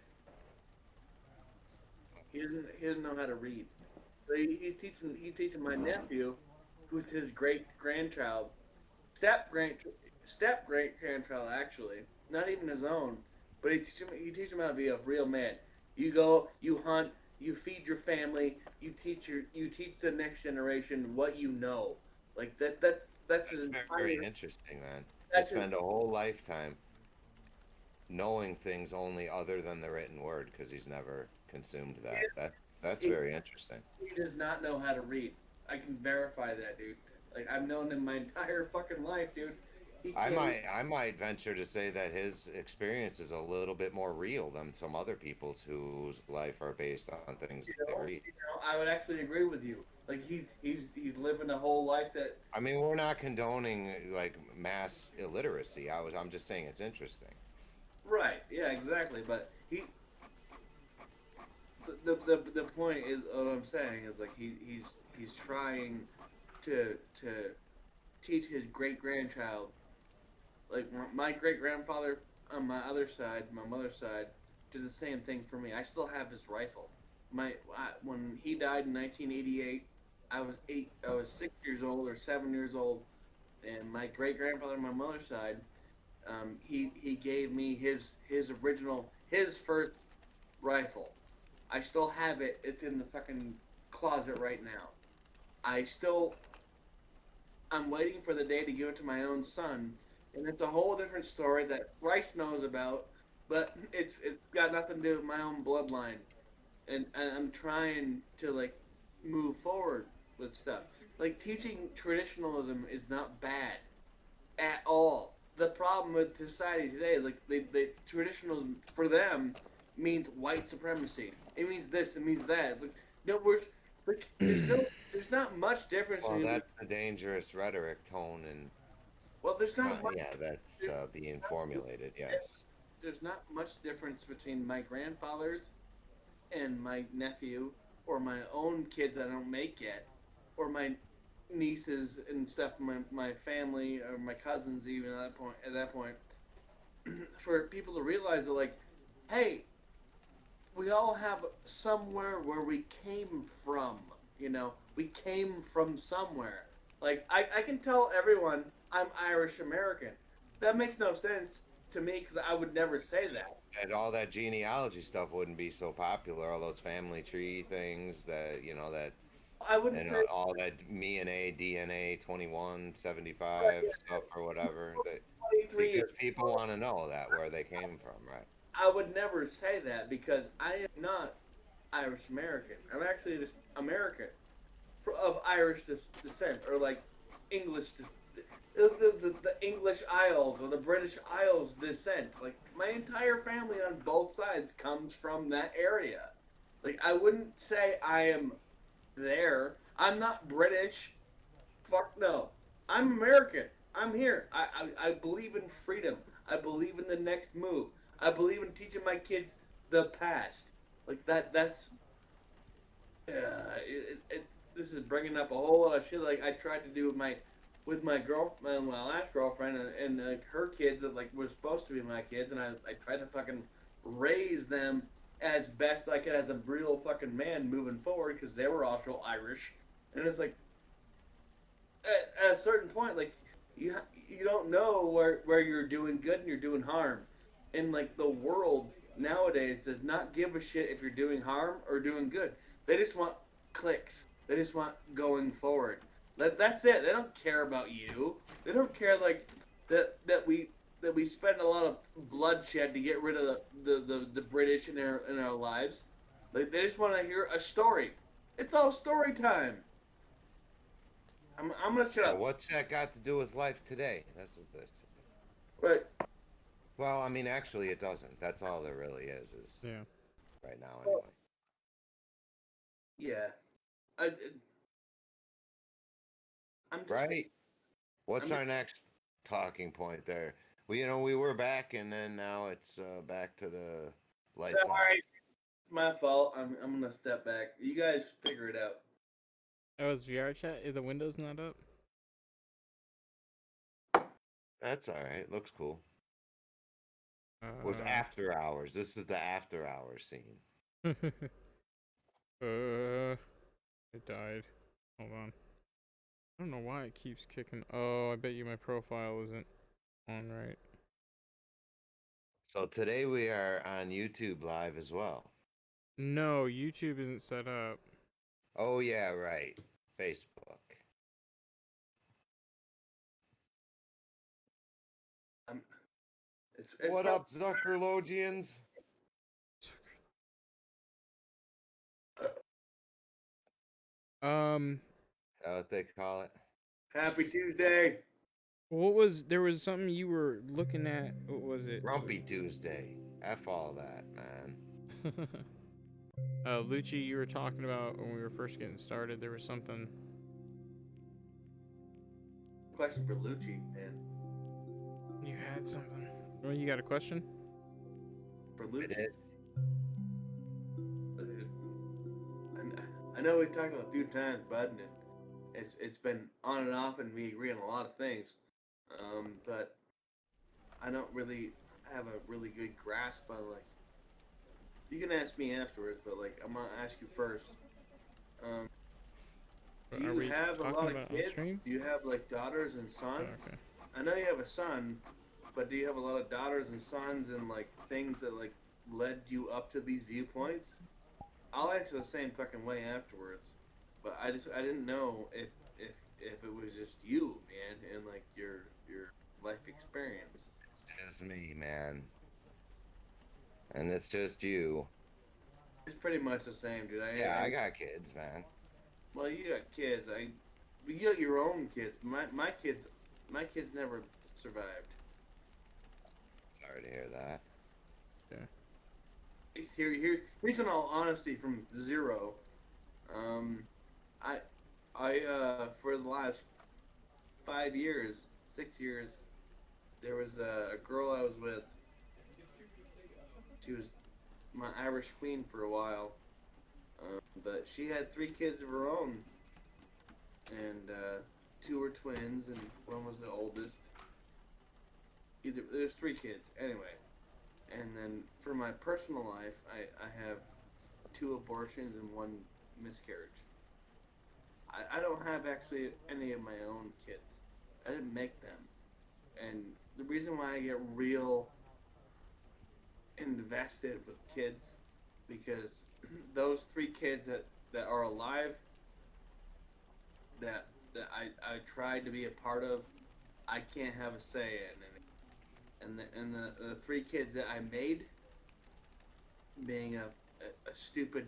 He doesn't know how to read. So he's teaching my nephew, who's his great grandchild, step great grandchild actually, not even his own, but he teach him how to be a real man. You go, you hunt, you feed your family, you teach the next generation what you know. Like that's his That's very entire interesting, man. To that's his spend a whole lifetime knowing things only other than the written word because he's never consumed that. That's he, very interesting. he does not know how to read. I can verify that, dude. Like I've known him my entire fucking life, dude. he I can't. might venture to say that his experience is a little bit more real than some other people's whose life are based on things that they read. I would actually agree with you. Like he's living a whole life that. I mean, we're not condoning like mass illiteracy. I'm just saying it's interesting. Right. Yeah. Exactly. But the point is what I'm saying is like he's trying to teach his great grandchild, like my great grandfather on my other side, my mother's side, did the same thing for me. I still have his rifle. When he died in 1988, I was 6 years old or 7 years old, and my great grandfather on my mother's side, he gave me his original his first rifle. I still have it. It's in the fucking closet right now. I still I'm waiting for the day to give it to my own son, and it's a whole different story that Bryce knows about, but it's got nothing to do with my own bloodline, and I'm trying to like move forward with stuff. Like teaching traditionalism is not bad at all. The problem with society today is like they traditionalism for them means white supremacy. It means this. It means that. It's like no, we're like there's not much difference Well, between. that's the dangerous rhetoric tone, and Well, there's not much. yeah, that's There's being not, formulated. Yes. there's not much difference between my grandfather's and my nephew, or my own kids I don't make yet, or my nieces and stuff, my family or my cousins even at that point. At that point, for people to realize that like, hey, we all have somewhere where we came from. You know, we came from somewhere. Like I can tell everyone I'm Irish American. That makes no sense to me because I would never say that. And all that genealogy stuff wouldn't be so popular. All those family tree things that that I wouldn't and say all that me and a DNA 2175 stuff or whatever. That 23 because years. people want to know that where they came from, right? I would never say that because I am not Irish American. I'm actually just American of Irish descent, or like English, the English Isles or the British Isles descent. Like my entire family on both sides comes from that area. Like I wouldn't say I am there. I'm not British. Fuck no. I'm American. I'm here. I believe in freedom. I believe in the next move. I believe in teaching my kids the past. Like that's this is bringing up a whole lot of shit like I tried to do with my last girlfriend, and like her kids that like were supposed to be my kids, and I tried to fucking raise them as best I could as a real fucking man moving forward because they were also Irish, and it's like at a certain point, like you don't know where you're doing good and you're doing harm, and like the world nowadays does not give a shit if you're doing harm or doing good. They just want clicks. They just want going forward. That's it. They don't care about you. They don't care like that we spend a lot of bloodshed to get rid of the British in our lives. Like they just want to hear a story. It's all story time. I'm gonna shut Yeah, up. what's that got to do with life today? That's what this. But Well, I mean, actually, it doesn't. That's all there really is Yeah. right now, anyway. yeah, I, I'm just Right? What's I'm our next talking point there? We, we were back, and then now it's back to the lights off. sorry. My fault. I'm gonna step back. You guys figure it out. Oh, is VR chat? Is the window's not up? That's all right. Looks cool. Was after hours. This is the after hours scene. It died. Hold on. I don't know why it keeps kicking. Oh, I bet you my profile isn't on right. So today we are on YouTube Live as well. No, YouTube isn't set up. Oh yeah, right. Facebook. I'm, it's What up, Zuckerlogians? Um, What they call it. Happy Tuesday. There was something you were looking at. What was it? Grumpy Tuesday. F all that, man. Lucci, you were talking about when we were first getting started. There was something. Question for Lucci, man. You had something. Well, you got a question? For It Lucci. is. I know we talked a few times, bud, and it's been on and off, and we agree on a lot of things. But I don't really have a really good grasp on like. You can ask me afterwards, but like I'm gonna ask you first. Um, do Are you we have a talking lot about of on kids? stream? Do you have like daughters and sons? Okay. I know you have a son, but do you have a lot of daughters and sons and like things that like led you up to these viewpoints? I'll answer the same fucking way afterwards, but I didn't know if it was just you, man, and like your life experience. It's me, man. And it's just you. It's pretty much the same, dude. Yeah, I got kids, man. Well, you got kids. You got your own kids. My kids never survived. Sorry to hear that. Here's in all honesty from zero. I for the last 5 years, 6 years, there was a girl I was with. She was my Irish queen for a while, but she had 3 kids of her own, and 2 were twins, and one was the oldest. There's 3 kids anyway, and then for my personal life, I have 2 abortions and 1 miscarriage. I don't have actually any of my own kids. I didn't make them, and the reason why I get real invested with kids because those 3 kids that are alive that I tried to be a part of, I can't have a say in, and the 3 kids that I made, being a stupid,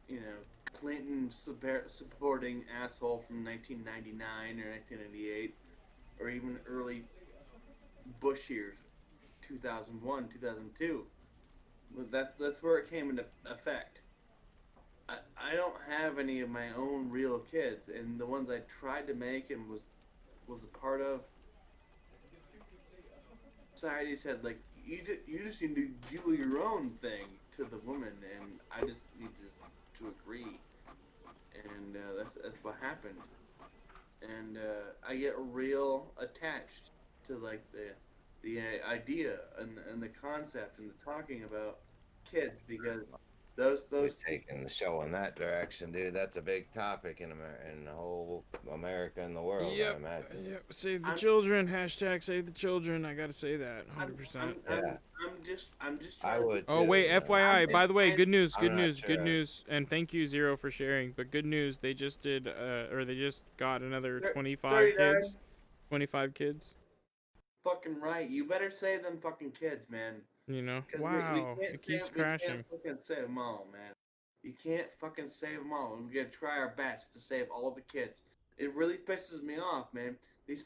you know, Clinton supporting asshole from 1999 or 1998, or even early Bush years, 2001, 2002. That's where it came into effect. I don't have any of my own real kids, and the ones I tried to make and was a part of, society said like you just need to do your own thing to the woman, and I just need to agree, and that's what happened, and I get real attached to like the idea and the concept and the talking about kids because We're those taking the show in that direction, dude. That's a big topic in in the whole America and the world, I Yep. imagine. Yep. Save the I'm- children. Hashtag save the children. I gotta say that. I'm, 100%. Yeah. I'm just I trying to. would. Oh too, wait, man. FYI. I'm- By the way, I'm- good news. I'm Good not news. Good sure. news. And thank you Zero for sharing. But good news, they just did or they just got another 25 39. kids. 25 kids. Fucking right. You better save them fucking kids, man. You know. 'Cause Wow. can't It keeps save, crashing. We can't fucking save them all, man. You can't fucking save them all. We gotta try our best to save all the kids. It really pisses me off, man. These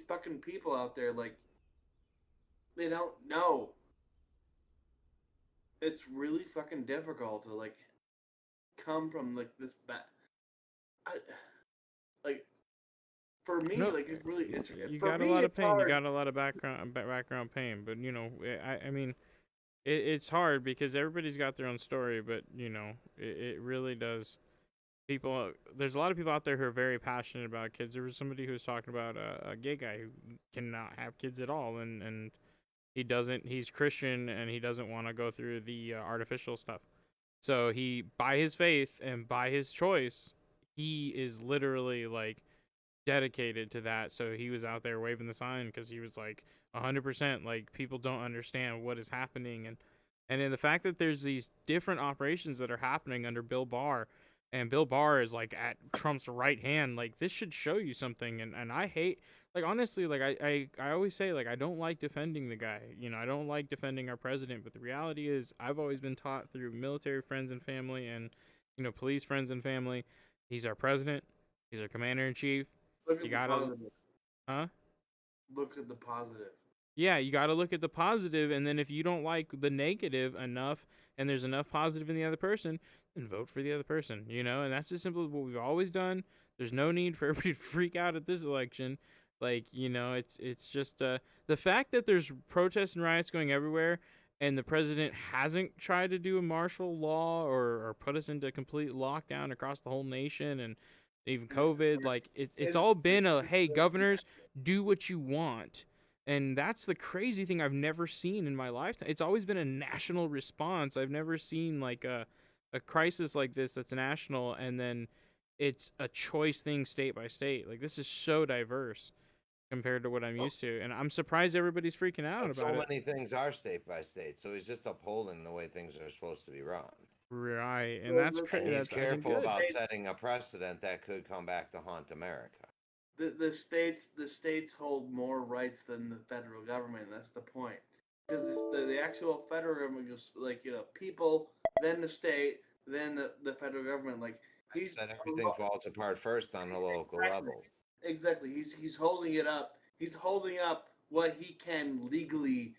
fucking people out there, like, they don't know. It's really fucking difficult to like come from like this like for me, Nope. like it's really it's You for got a me, lot of it's pain. You hard. got a lot of background pain. But you know, I mean, it's hard because everybody's got their own story. But you know, it really does. People, there's a lot of people out there who are very passionate about kids. There was somebody who was talking about a gay guy who cannot have kids at all, and he doesn't. He's Christian and he doesn't want to go through the artificial stuff. So he, by his faith and by his choice, he is literally like dedicated to that. So he was out there waving the sign because he was like 100% like people don't understand what is happening, and in the fact that there's these different operations that are happening under Bill Barr, and Bill Barr is like at Trump's right hand, like this should show you something. And I hate, like, honestly, like I always say, like, I don't like defending the guy, you know, I don't like defending our president, but the reality is I've always been taught through military friends and family and, you know, police friends and family, he's our president, he's our commander in chief. Look at You the gotta, positive. huh? look at the positive. Yeah, you got to look at the positive, and then if you don't like the negative enough, and there's enough positive in the other person, then vote for the other person. And that's as simple as what we've always done. There's no need for everybody to freak out at this election. Like, it's just the fact that there's protests and riots going everywhere, and the president hasn't tried to do a martial law or put us into complete lockdown across the whole nation, and even COVID. Like, it's all been a, hey, governors, do what you want. And that's the crazy thing I've never seen in my lifetime. It's always been a national response. I've never seen like a crisis like this that's national, and then it's a choice thing state by state. Like, this is so diverse compared to what I'm used to, and I'm surprised everybody's freaking out But about so it. many things are state by state, so he's just upholding the way things are supposed to be run. Right, and Well, that's And he's that's I think careful good. about setting a precedent that could come back to haunt America. The states hold more rights than the federal government. That's the point. Because the actual federal government goes like people, then the state, then the federal government. Like he's Said everything falls apart first on the local level. Exactly. He's holding it up. He's holding up what he can legally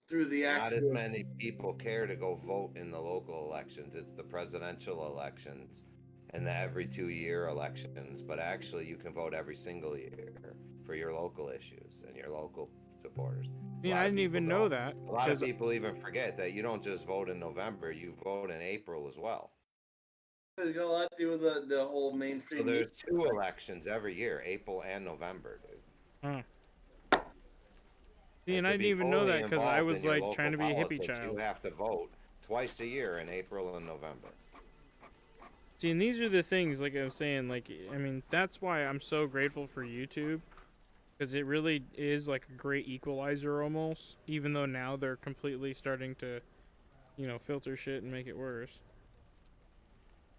through the Not as actual. many people care to go vote in the local elections. It's the presidential elections and the every 2 year elections. But actually, you can vote every single year for your local issues and your local supporters. Yeah, I didn't even know that. A lot of people even forget that you don't just vote in November, you vote in April as well. It's got a lot to do with the whole mainstream. So there's 2 elections every year, April and November, dude. Huh. See, and to I didn't be even know fully that because I involved was in your like local trying to be a hippie politics, child. You have to vote twice a year in April and November. See, and these are the things, like I was saying, like, I mean, that's why I'm so grateful for YouTube, because it really is like a great equalizer almost, even though now they're completely starting to, filter shit and make it worse.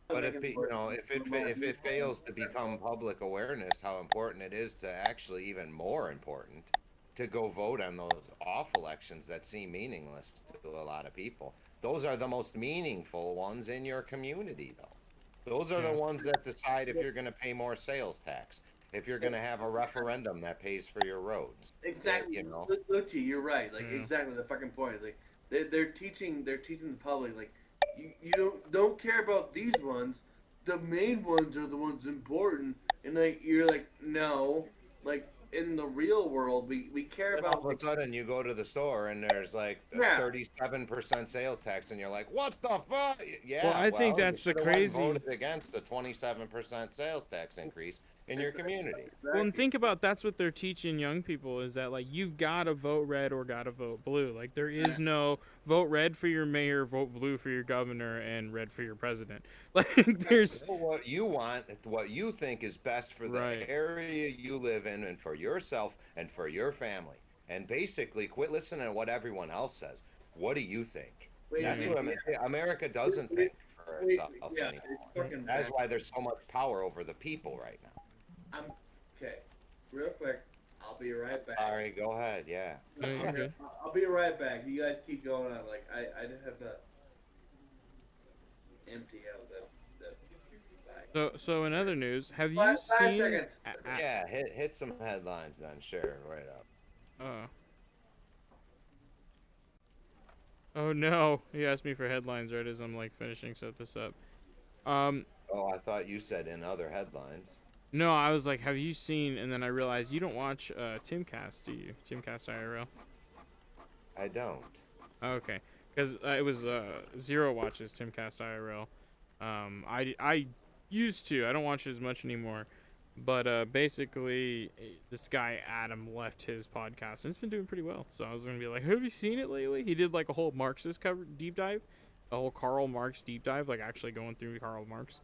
But if it fails to become public awareness how important it is to actually, even more important, to go vote on those off elections that seem meaningless to a lot of people. Those are the most meaningful ones in your community, though. Those are the ones that decide if you're going to pay more sales tax, if you're going to have a referendum that pays for your roads. Exactly. Lucci, you're right. Like exactly the fucking point. Like they're teaching the public like you don't care about these ones. The main ones are the ones important. And like you're like no, like in the real world we care about. All of a sudden you go to the store and there's like 37% sales tax, and you're like, what the fuck? Yeah. Well, I think that's the crazy. Voted against the 27% sales tax increase in your community. Well, and think about that's what they're teaching young people is that like you've got to vote red or got to vote blue. Like there is no vote red for your mayor, vote blue for your governor, and red for your president. Like there's what you want, what you think is best for the area you live in and for yourself and for your family. And basically, quit listening to what everyone else says. What do you think? That's what America doesn't think for itself anymore. That's why there's so much power over the people right now. Okay, real quick, I'll be right back. All right, go ahead. Yeah. I'll be right back. You guys keep going on. Like I just have to empty out the bag. So in other news, have you 5 seen? seconds. Yeah, hit some headlines then. Sure, right up. Oh no, he asked me for headlines right as I'm like finishing set this up. Oh, I thought you said in other headlines. No, I was like, have you seen? And then I realized you don't watch Timcast, do you? Timcast IRL. I don't. Okay, because it was Zero watches Timcast IRL. I used to. I don't watch it as much anymore. But basically, this guy Adam left his podcast, and it's been doing pretty well. So I was gonna be like, have you seen it lately? He did like a whole Marxist deep dive, a whole Karl Marx deep dive, like actually going through Karl Marx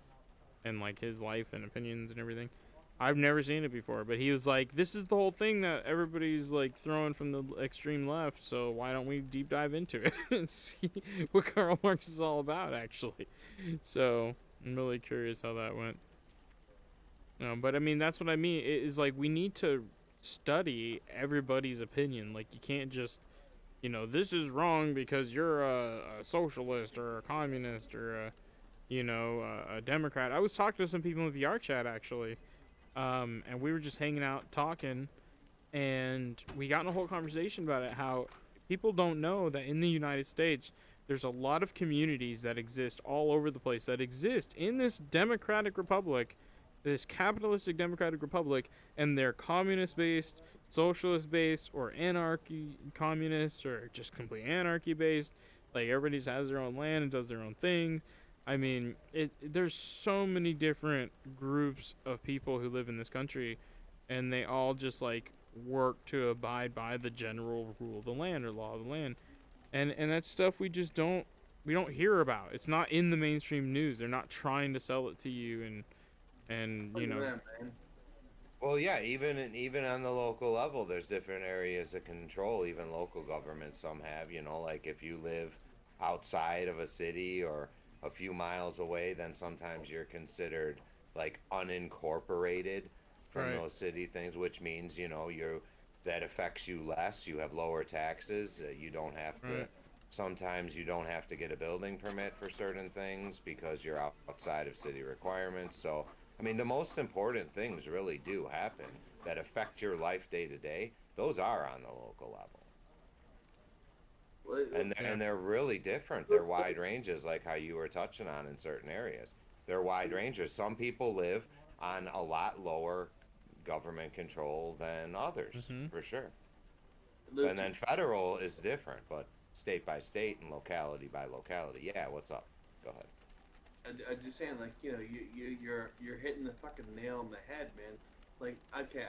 and like his life and opinions and everything. I've never seen it before, but he was like, this is the whole thing that everybody's like throwing from the extreme left, so why don't we deep dive into it and see what Karl Marx is all about, actually. So I'm really curious how that went. No, but I mean, that's what I mean. It is like we need to study everybody's opinion. Like you can't just, this is wrong because you're a socialist or a communist or a Democrat. I was talking to some people in VR chat actually, and we were just hanging out talking, and we got in a whole conversation about it, how people don't know that in the United States there's a lot of communities that exist all over the place, that exist in this democratic republic, this capitalistic democratic republic, and they're communist based, socialist based, or anarchy communist, or just complete anarchy based. Like, everybody just has their own land and does their own thing. I mean, there's so many different groups of people who live in this country, and they all just like work to abide by the general rule of the land or law of the land. And that's stuff we don't hear about. It's not in the mainstream news. They're not trying to sell it to you, and Look you at know. them, man. Well, yeah, even on the local level, there's different areas of control. Even local governments, some have, like if you live outside of a city or a few miles away, then sometimes you're considered like unincorporated from Right. those city things, which means, that affects you less. You have lower taxes. You don't have to. Right. Sometimes you don't have to get a building permit for certain things because you're outside of city requirements. So I mean, the most important things really do happen that affect your life day to day. Those are on the local level, Well, and Yeah. they're really different. They're wide ranges, like how you were touching on in certain areas. They're wide ranges. Some people live on a lot lower government control than others, Mhm. for sure. Luke, And then federal is different, but state by state and locality by locality. Yeah, what's up? Go ahead. I'm just saying, like, you're hitting the fucking nail on the head, man. Like, okay,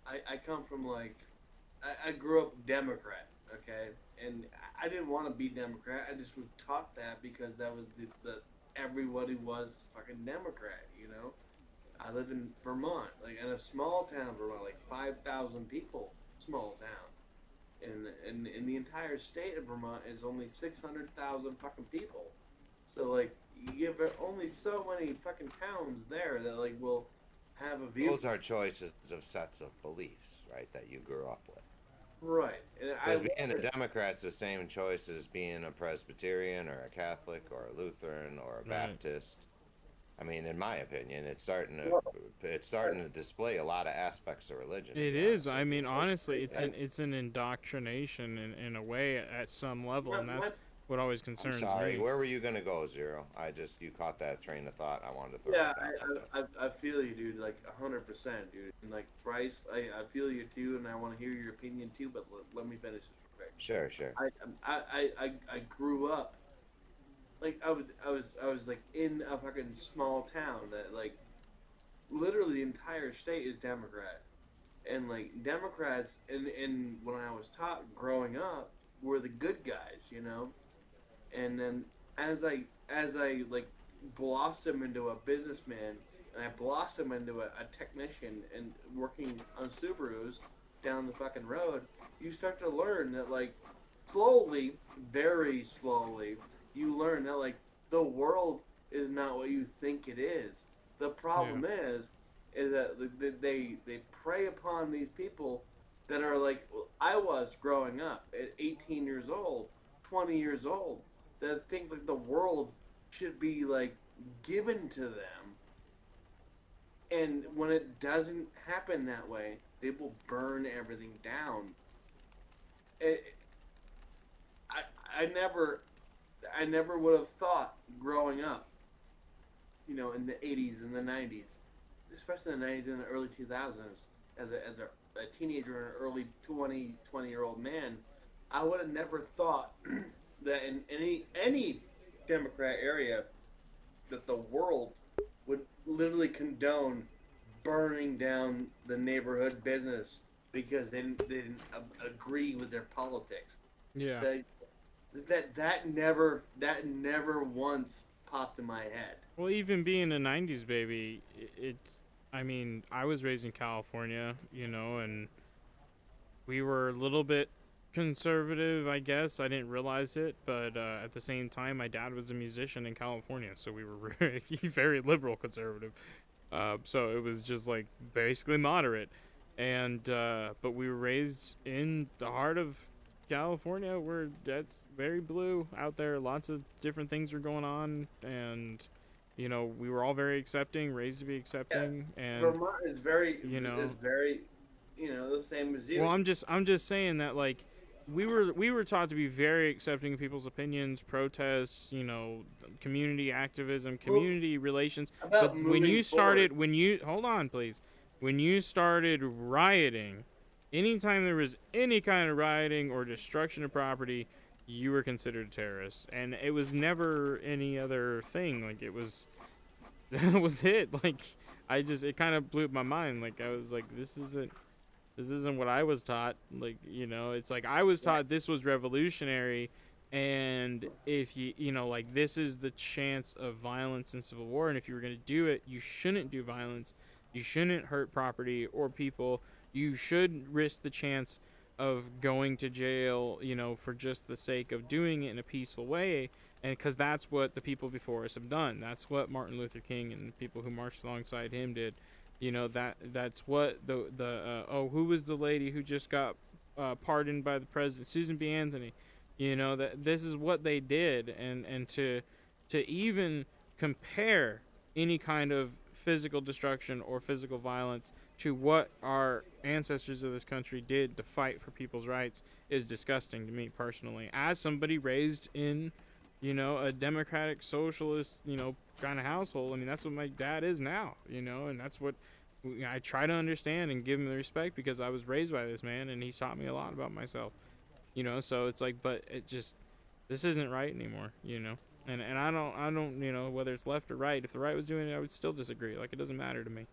I come from like, I grew up Democrat, okay, and I didn't want to be Democrat. I just was taught that because that was the everybody was fucking Democrat, you know. I live in Vermont, like in a small town, Vermont, like 5,000 people, small town. And in the entire state of Vermont is only 600,000 fucking people. So like you have only so many fucking towns there that like will have a view. Those are choices of sets of beliefs, right, that you grew up with. Right, and I Because love being a it. Democrat's the same choice as being a Presbyterian or a Catholic or a Lutheran or a Right. Baptist. I mean, in my opinion, Well, it's starting to display a lot of aspects of religion. To It be is. honest I with you. mean, honestly, it's I, an indoctrination in a way at some level, my, and my, that's what always I'm concerns sorry. me. Where were you gonna go, Zero? You caught that train of thought. I wanted to throw yeah, it back at you. I feel you, dude. Like 100%, dude. And like Bryce, I feel you too, and I want to hear your opinion too. But let me finish this real quick. Sure, sure. I grew up like I was like in a fucking small town that like literally the entire state is Democrat, and like Democrats in when I was taught growing up were the good guys, you know. And then as I like blossom into a businessman and I blossom into a technician and working on Subarus down the fucking road, you start to learn that like slowly, very slowly, you learn that like the world is not what you think it is. The Yeah. problem is that they prey upon these people that are like I was growing up at 18 years old, 20 years old, that think like the world should be like given to them, and when it doesn't happen that way, they will burn everything down. It, I I never I never would have thought growing up, in the 80s and the 90s, especially in the 90s and the early 2000s, as a teenager and an early 20-year-old man, I would have never thought that in any Democrat area that the world would literally condone burning down the neighborhood business because they didn't agree with their politics. Yeah. That that never once popped in my head. Well, even being a '90s baby, it's. I mean, I was raised in California, and we were a little bit conservative, I guess. I didn't realize it, but at the same time, my dad was a musician in California, so we were very, very liberal conservative. So it was just like basically moderate, and but we were raised in the heart of California, where that's very blue out there. Lots of different things are going on, and we were all very accepting, raised to be Yeah, accepting, and Vermont is very you know, is very the same as you. Well, I'm just saying that like we were taught to be very accepting of people's opinions, protests, community activism, community relations. But About when moving you started, forward. when you hold on, please, when you started rioting, anytime there was any kind of rioting or destruction of property, you were considered a terrorist, and it was never any other thing. Like it was, that was it. Like it kind of blew my mind. Like I was like, this isn't what I was taught. Like, it's like I was taught this was revolutionary, and if like this is the chance of violence and civil war, and if you were going to do it, you shouldn't do violence. You shouldn't hurt property or people. You should risk the chance of going to jail, for just the sake of doing it in a peaceful way. And because that's what the people before us have done. That's what Martin Luther King and people who marched alongside him did. That's what who was the lady who just got pardoned by the president, Susan B. Anthony. That this is what they did, and to even compare any kind of physical destruction or physical violence to what our ancestors of this country did to fight for people's rights is disgusting to me personally, as somebody raised in a democratic socialist kind of household. I mean, that's what my dad is now, and that's what I try to understand and give him the respect, because I was raised by this man and he's taught me a lot about myself, so it's like, but this isn't right anymore, and I don't whether it's left or right. If the right was doing it, I would still disagree. Like, it doesn't matter to me,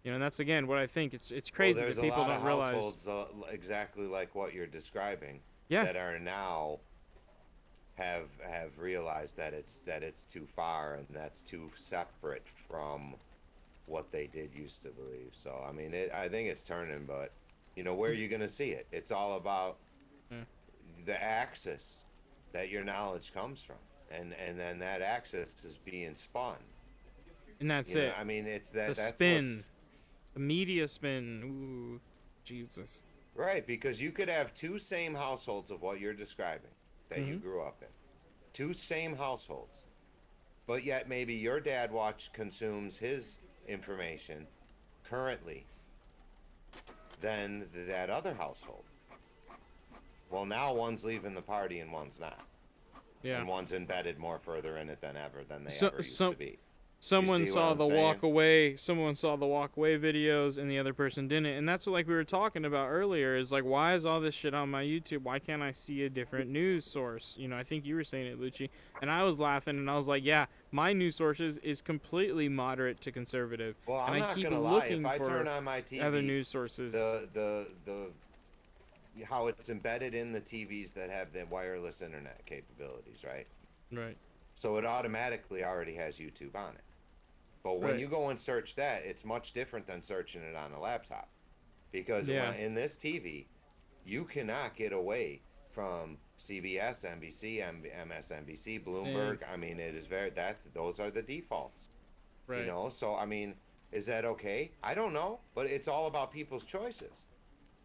and that's again what I think. It's crazy that people don't realize. There's a lot of households exactly like what you're describing, Yeah. that are now have realized that it's too far, and that's too separate from what they did used to believe. So I mean, I think it's turning, but where are you going to see it? It's all about the axis that your knowledge comes from, and then that axis is being spun. And that's it. I mean, it's the that's spin, the media spin. Ooh, Jesus. right, because you could have two same households of what you're describing that you grew up in, two same households, but yet maybe your dad consumes his information currently than that other household. Well, now one's leaving the party and one's not. Yeah. And one's embedded more further in it than ever than they ever used to be. Someone see what saw I'm the saying? walk away. Someone saw the walk away videos, and the other person didn't. And that's what, like, we were talking about earlier. Is like, why is all this shit on my YouTube? Why can't I see a different news source? I think you were saying it, Lucci, and I was laughing, and I was like, yeah, my news sources is completely moderate to conservative, Well, I'm and I not keep gonna lie. looking If I for turn on my TV, other news sources. the how it's embedded in the TVs that have the wireless internet capabilities, right? Right. So it automatically already has YouTube on it. But when Right. you go and search that, it's much different than searching it on a laptop. Because in this TV, you cannot get away from CBS, NBC, MSNBC, Bloomberg. I mean, it is those are the defaults. Right. So I mean, is that okay? I don't know, but it's all about people's choices.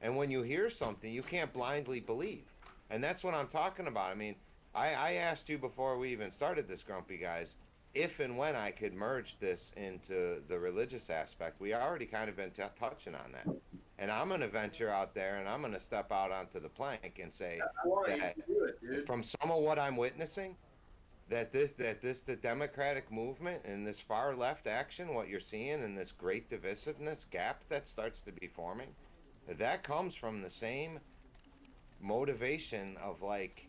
And when you hear something, you can't blindly believe. And that's what I'm talking about. I mean, I asked you before we even started this, Grumpy Guys, if and when I could merge this into the religious aspect. We already kind of been touching on that. And I'm going to venture out there, and I'm going to step out onto the plank and say I want you that to do it, dude. from some of what I'm witnessing, the Democratic movement and this far left action, what you're seeing, and this great divisiveness gap that starts to be forming, that comes from the same motivation of, like,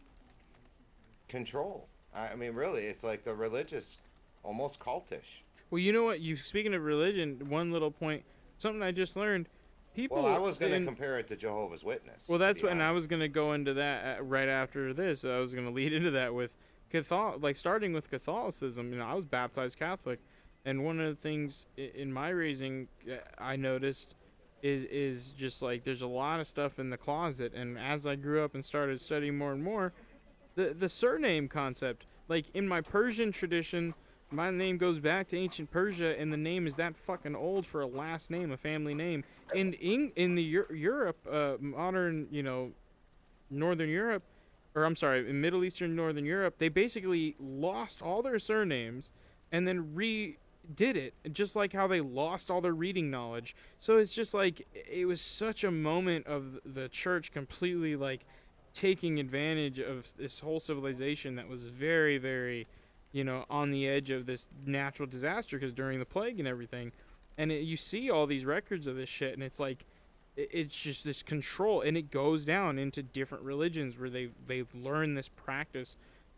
control. I mean, really, it's like the religious, almost cultish. Well, you know what? Speaking of religion, one little point, something I just learned. People. Well, I was going to compare it to Jehovah's Witness. Well, that's what, and I was gonna go into that right after this. I was gonna lead into that with starting with Catholicism. I was baptized Catholic, and one of the things in my raising I noticed is just like there's a lot of stuff in the closet, and as I grew up and started studying more and more, the surname concept, like in my Persian tradition, my name goes back to ancient Persia, and the name is that fucking old for a last name, a family name. In the Europe, modern, Northern Europe, or I'm sorry, in Middle Eastern Northern Europe, they basically lost all their surnames and then did it, just like how they lost all their reading knowledge. So it's just like it was such a moment of the church completely like taking advantage of this whole civilization that was very, very, on the edge of this natural disaster because during the plague and everything. And you see all these records of this shit, and it's like it's just this control, and it goes down into different religions where they've learned this practice,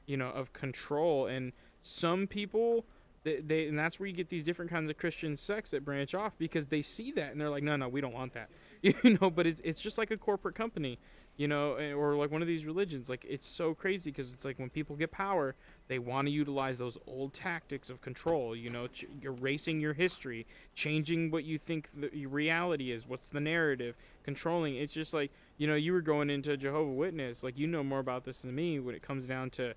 of control. And some people, and that's where you get these different kinds of Christian sects that branch off because they see that and they're like, no, we don't want that, But it's just like a corporate company, or like one of these religions. Like it's so crazy because it's like when people get power, they want to utilize those old tactics of control, erasing your history, changing what you think the reality is, what's the narrative, controlling. It's just like, you were going into Jehovah's Witness, like, more about this than me when it comes down to,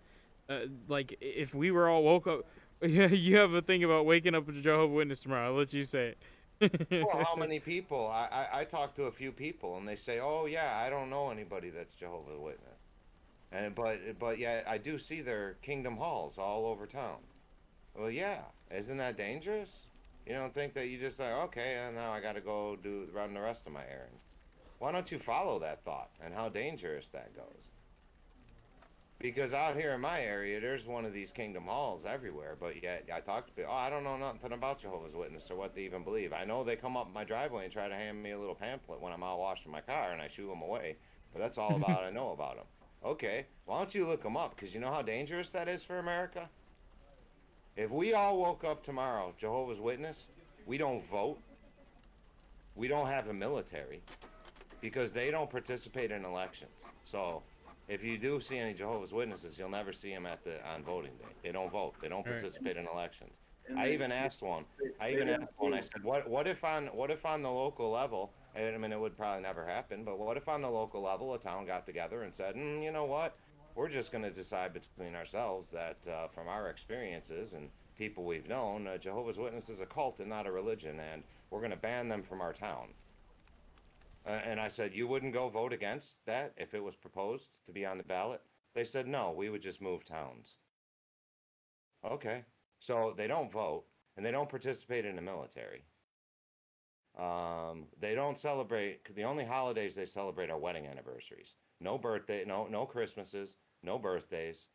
like, if we were all woke up, yeah, you have a thing about waking up with a Jehovah's Witness tomorrow. I'll let you say it. Well, how many people? I talked to a few people, and they say, "Oh yeah, I don't know anybody that's Jehovah's Witness." And but yeah, I do see their kingdom halls all over town. Well, yeah, isn't that dangerous? You don't think that you just like, okay, now I got to go run the rest of my errands. Why don't you follow that thought and how dangerous that goes? Because out here in my area, there's one of these kingdom halls everywhere, but yet I talk to people, oh, I don't know nothing about Jehovah's Witness or what they even believe. I know they come up my driveway and try to hand me a little pamphlet when I'm out washing my car, and I shoo them away, but that's all about I know about them. Okay, why don't you look them up, because you know how dangerous that is for America? If we all woke up tomorrow, Jehovah's Witness, we don't vote, we don't have a military, because they don't participate in elections. So if you do see any Jehovah's Witnesses, you'll never see them on voting day. They don't vote. They don't participate in elections. I even asked one. I said, what if on the local level? I mean, it would probably never happen, but what if on the local level a town got together and said, you know what? We're just going to decide between ourselves that from our experiences and people we've known, Jehovah's Witness is a cult and not a religion, and we're going to ban them from our town. And I said, you wouldn't go vote against that if it was proposed to be on the ballot? They said, no, we would just move towns. Okay. So they don't vote, and they don't participate in the military. They don't celebrate, the only holidays they celebrate are wedding anniversaries. No birthday, no Christmases, no birthdays.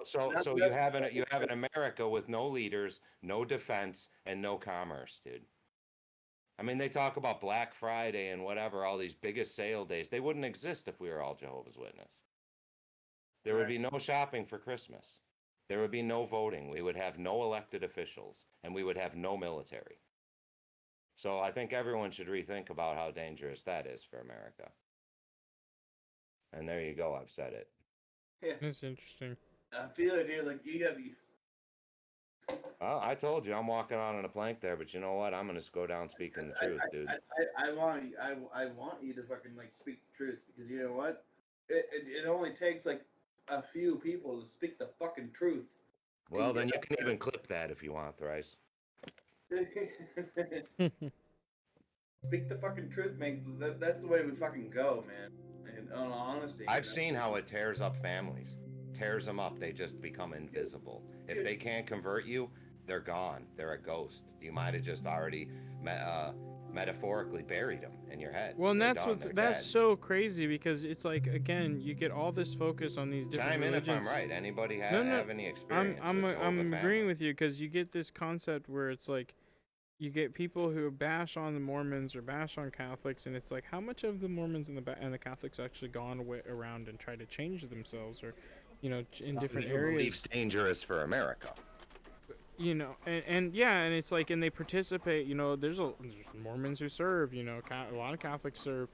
So you have an America with no leaders, no defense, and no commerce, dude. I mean, they talk about Black Friday and whatever, all these biggest sale days. They wouldn't exist if we were all Jehovah's Witness. There would be no shopping for Christmas. There would be no voting. We would have no elected officials, and we would have no military. So I think everyone should rethink about how dangerous that is for America. And there you go. I've said it. Yeah. That's interesting. I feel it, dude. Like, you gotta be. Well, I told you I'm walking on a plank there, but you know what? I'm gonna go down speaking the truth, dude. I want you to fucking like speak the truth, because you know what? It only takes like a few people to speak the fucking truth. Well, then you can even clip that if you want, Thrice. Speak the fucking truth, man. That's the way we fucking go, man. And in all honesty, I've seen how it tears up families. Tears them up. They just become invisible. If they can't convert you, they're gone. They're a ghost. You might have just already metaphorically buried them in your head. Well, and that's so crazy, because it's like, again, you get all this focus on these different religions. Chime in if I'm right. Anybody have any experience? I'm agreeing with you, because you get this concept where it's like, you get people who bash on the Mormons or bash on Catholics, and it's like, how much of the Mormons and the Catholics actually gone around and try to change themselves, or, in different areas? Believes dangerous for America. And yeah, and it's like, and they participate. There's Mormons who serve. A lot of Catholics serve.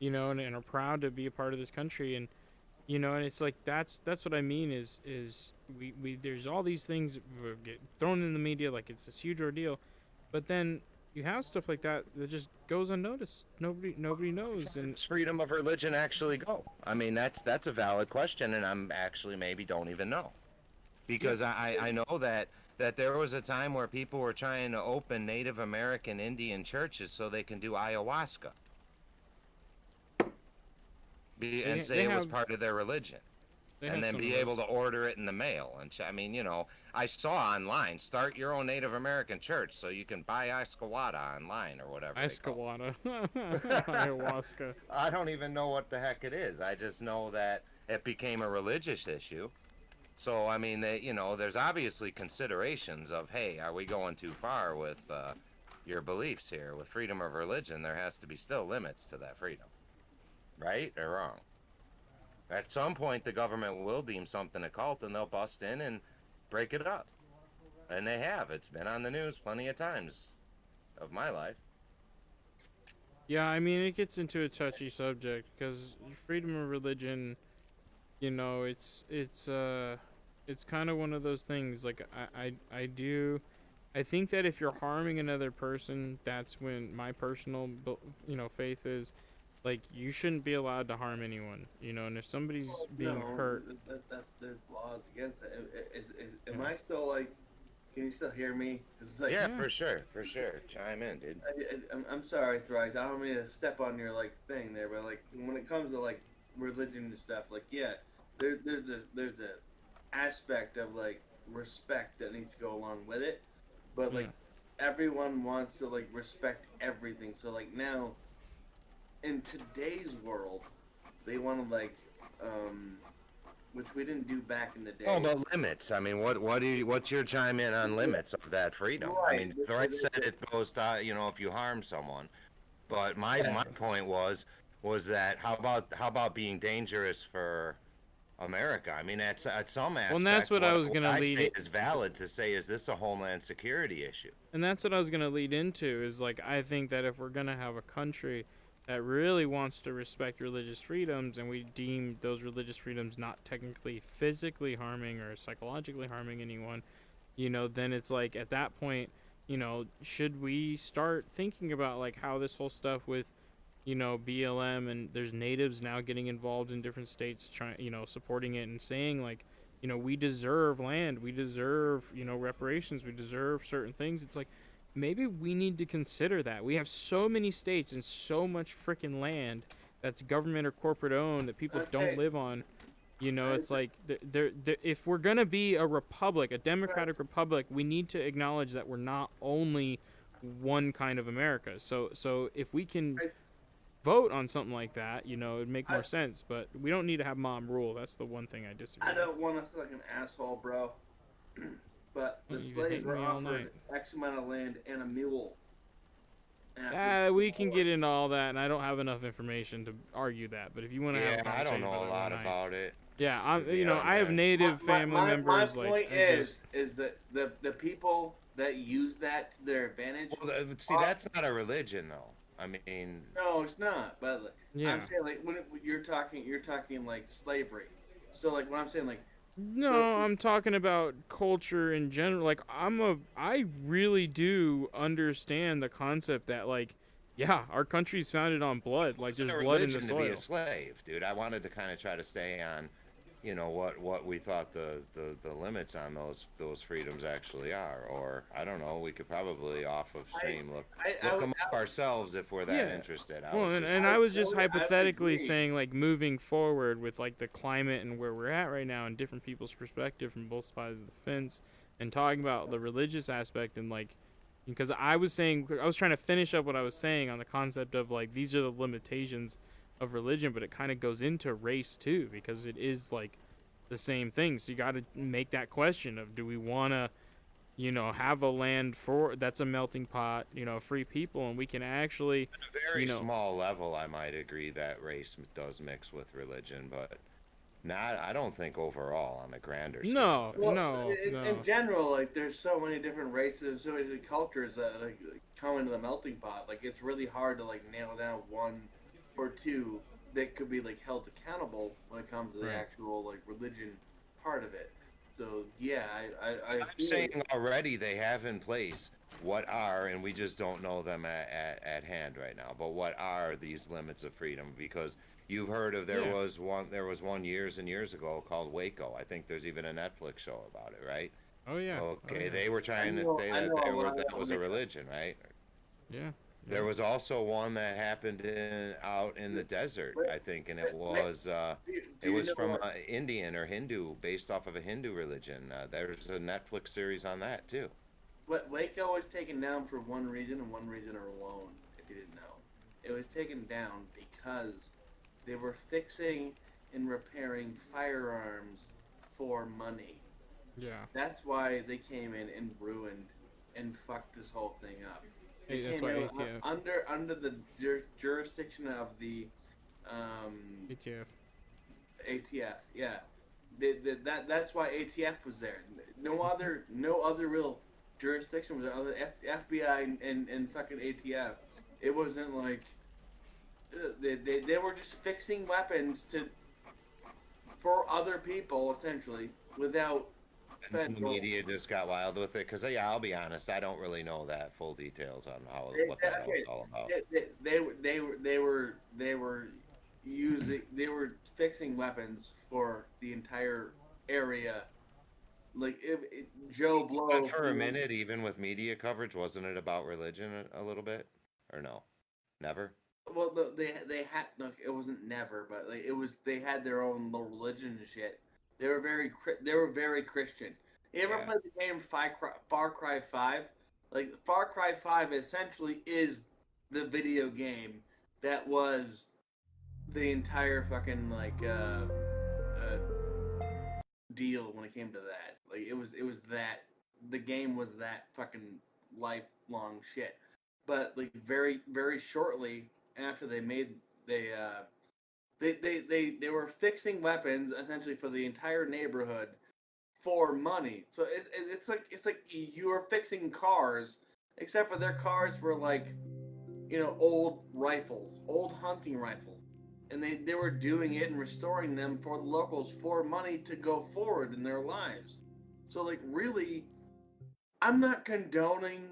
And are proud to be a part of this country, and and it's like that's what I mean is we there's all these things that get thrown in the media like it's this huge ordeal. But then you have stuff like that just goes unnoticed. Nobody knows. And does freedom of religion actually go? I mean, that's a valid question, and I'm actually maybe don't even know, because I know that there was a time where people were trying to open Native American Indian churches so they can do ayahuasca, and say it was part of their religion. They and have then some be of able those. to order it in the mail. And I mean, you know, I saw online, start your own Native American church so you can buy ayahuasca online or whatever they call Escalada. it. Ayahuasca. I don't even know what the heck it is. I just know that it became a religious issue. So I mean, you know, there's obviously considerations of, hey, are we going too far with your beliefs here? With freedom of religion, there has to be still limits to that freedom, right or wrong? At some point, the government will deem something a cult, and they'll bust in and break it up, and they have. It's been on the news plenty of times of my life. Yeah, I mean, it gets into a touchy subject because freedom of religion, you know, it's kind of one of those things. Like I think that if you're harming another person, that's when my personal, faith is, like, you shouldn't be allowed to harm anyone, and if somebody's Well, being no, hurt, there's laws against that. Am yeah, I still like? Can you still hear me? It's like Yeah, yeah, for sure. Chime in, dude. I'm sorry, Thrice. I don't mean to step on your like thing there, but like when it comes to like religion and stuff, like yeah, there's a aspect of like respect that needs to go along with it, but yeah. like everyone wants to like respect everything. So like now in today's world, they want to like um, which we didn't do back in the Oh, day. but limits. I mean, what's your chime in on limits of that freedom? I Right. mean, Threat said it goes to, you know, if you harm someone. But my point was that how about being dangerous for America? I mean, at some Well, and that's aspect, what I was what gonna I lead say it, is valid to say is this a homeland security issue? and that's what I was gonna lead into is, like, I think that if we're gonna have a country that really wants to respect religious freedoms, and we deem those religious freedoms not technically physically harming or psychologically harming anyone, then it's like, at that point, should we start thinking about, like, how this whole stuff with, BLM, and there's natives now getting involved in different states trying, supporting it and saying, like, we deserve land, we deserve, reparations, we deserve certain things. It's like, maybe we need to consider that. We have so many states and so much freaking land that's government or corporate owned that people don't Okay. live on. I, It's like, if we're gonna be a republic, a democratic republic, we need to acknowledge that we're not only one kind of America. So if we can I, vote on something like that, it'd make I, more sense. But we don't need to have mom rule. That's the one thing I disagree I with. don't want to sound like an asshole, bro. But the You've been slaves hating were me all offered night. X amount of land and a mule. After the We can war. get into all that, and I don't have enough information to argue that. But if you want to have a Yeah, I don't conversation know about a it one lot night, about it, yeah, to be I have honest. native family My members. Like, point I just, is that the people that use that to their advantage. Well, see, are, that's not a religion, though. I mean, no, it's not. But like, yeah. I'm saying like when you're talking like slavery. So like what I'm saying like the, No, I'm talking about culture in general. Like, I really do understand the concept that, like, yeah, our country's founded on blood. Like, it's not there's a blood in the religion to be a soil. slave, dude. I wanted to kind of try to stay on, you know, what we thought the limits on those freedoms actually are. Or I don't know. We could probably off of stream look them up ourselves if we're that Yeah. interested. Well, and I I was just would hypothetically agree. saying, like, moving forward with, like, the climate and where we're at right now and different people's perspective from both sides of the fence, and talking about the religious aspect, and, like, because I was trying to finish up what I was saying on the concept of, like, these are the limitations of religion, but it kind of goes into race too, because it is, like, the same thing. So you got to make that question of, do we want to, have a land that's a melting pot, free people, and we can actually, At a very you know, small level, I might agree that race does mix with religion, but not. I don't think overall on a grander scale. no, Well, no, in no. general, like there's so many different races, so many different cultures that like come into the melting pot. Like it's really hard to like nail down one or two that could be like held accountable when it comes to the Right. actual like religion part of it. So yeah, I I'm saying already they have in place what are, and we just don't know them at hand right now, but what are these limits of freedom? Because you've heard of Yeah. there was one years and years ago called Waco. I think there's even a Netflix show about it, right? Oh yeah. Oh Okay, yeah. they were trying to say I that know they a were lot that about was a Waco. religion, right? Yeah. There was also one that happened out in the desert, Wait, I think, and wait, it do you was know from what? Indian or Hindu, based off of a Hindu religion. There's a Netflix series on that too. What Waco was taken down for one reason and one reason alone, if you didn't know. It was taken down because they were fixing and repairing firearms for money. Yeah. That's why they came in and ruined and fucked this whole thing up. They Hey, that's came why in ATF. under the jurisdiction of the um, ATF. ATF. Yeah, that's why ATF was there. No other real jurisdiction was there other FBI and fucking ATF. It wasn't like they were just fixing weapons to for other people essentially without And the federal. media just got wild with it because, yeah, I'll be honest, I don't really know that full details on what that was Okay, all about. they were using they were fixing weapons for the entire area. Like Joe But Blow, for a who was minute, even with media coverage, wasn't it about religion a little bit, or no? Never. well, they had look. It wasn't never, but like it was. They had their own little religion and shit. They were very Christian. You ever Yeah. played the game Far Cry 5? Like Far Cry 5 essentially is the video game that was the entire fucking deal when it came to that. Like it was that the game was that fucking lifelong shit. But like very shortly after they made they were fixing weapons essentially for the entire neighborhood for money. So it's like you were fixing cars, except for their cars were like old rifles, old hunting rifles, and they were doing it and restoring them for the locals for money to go forward in their lives. So like really, I'm not condoning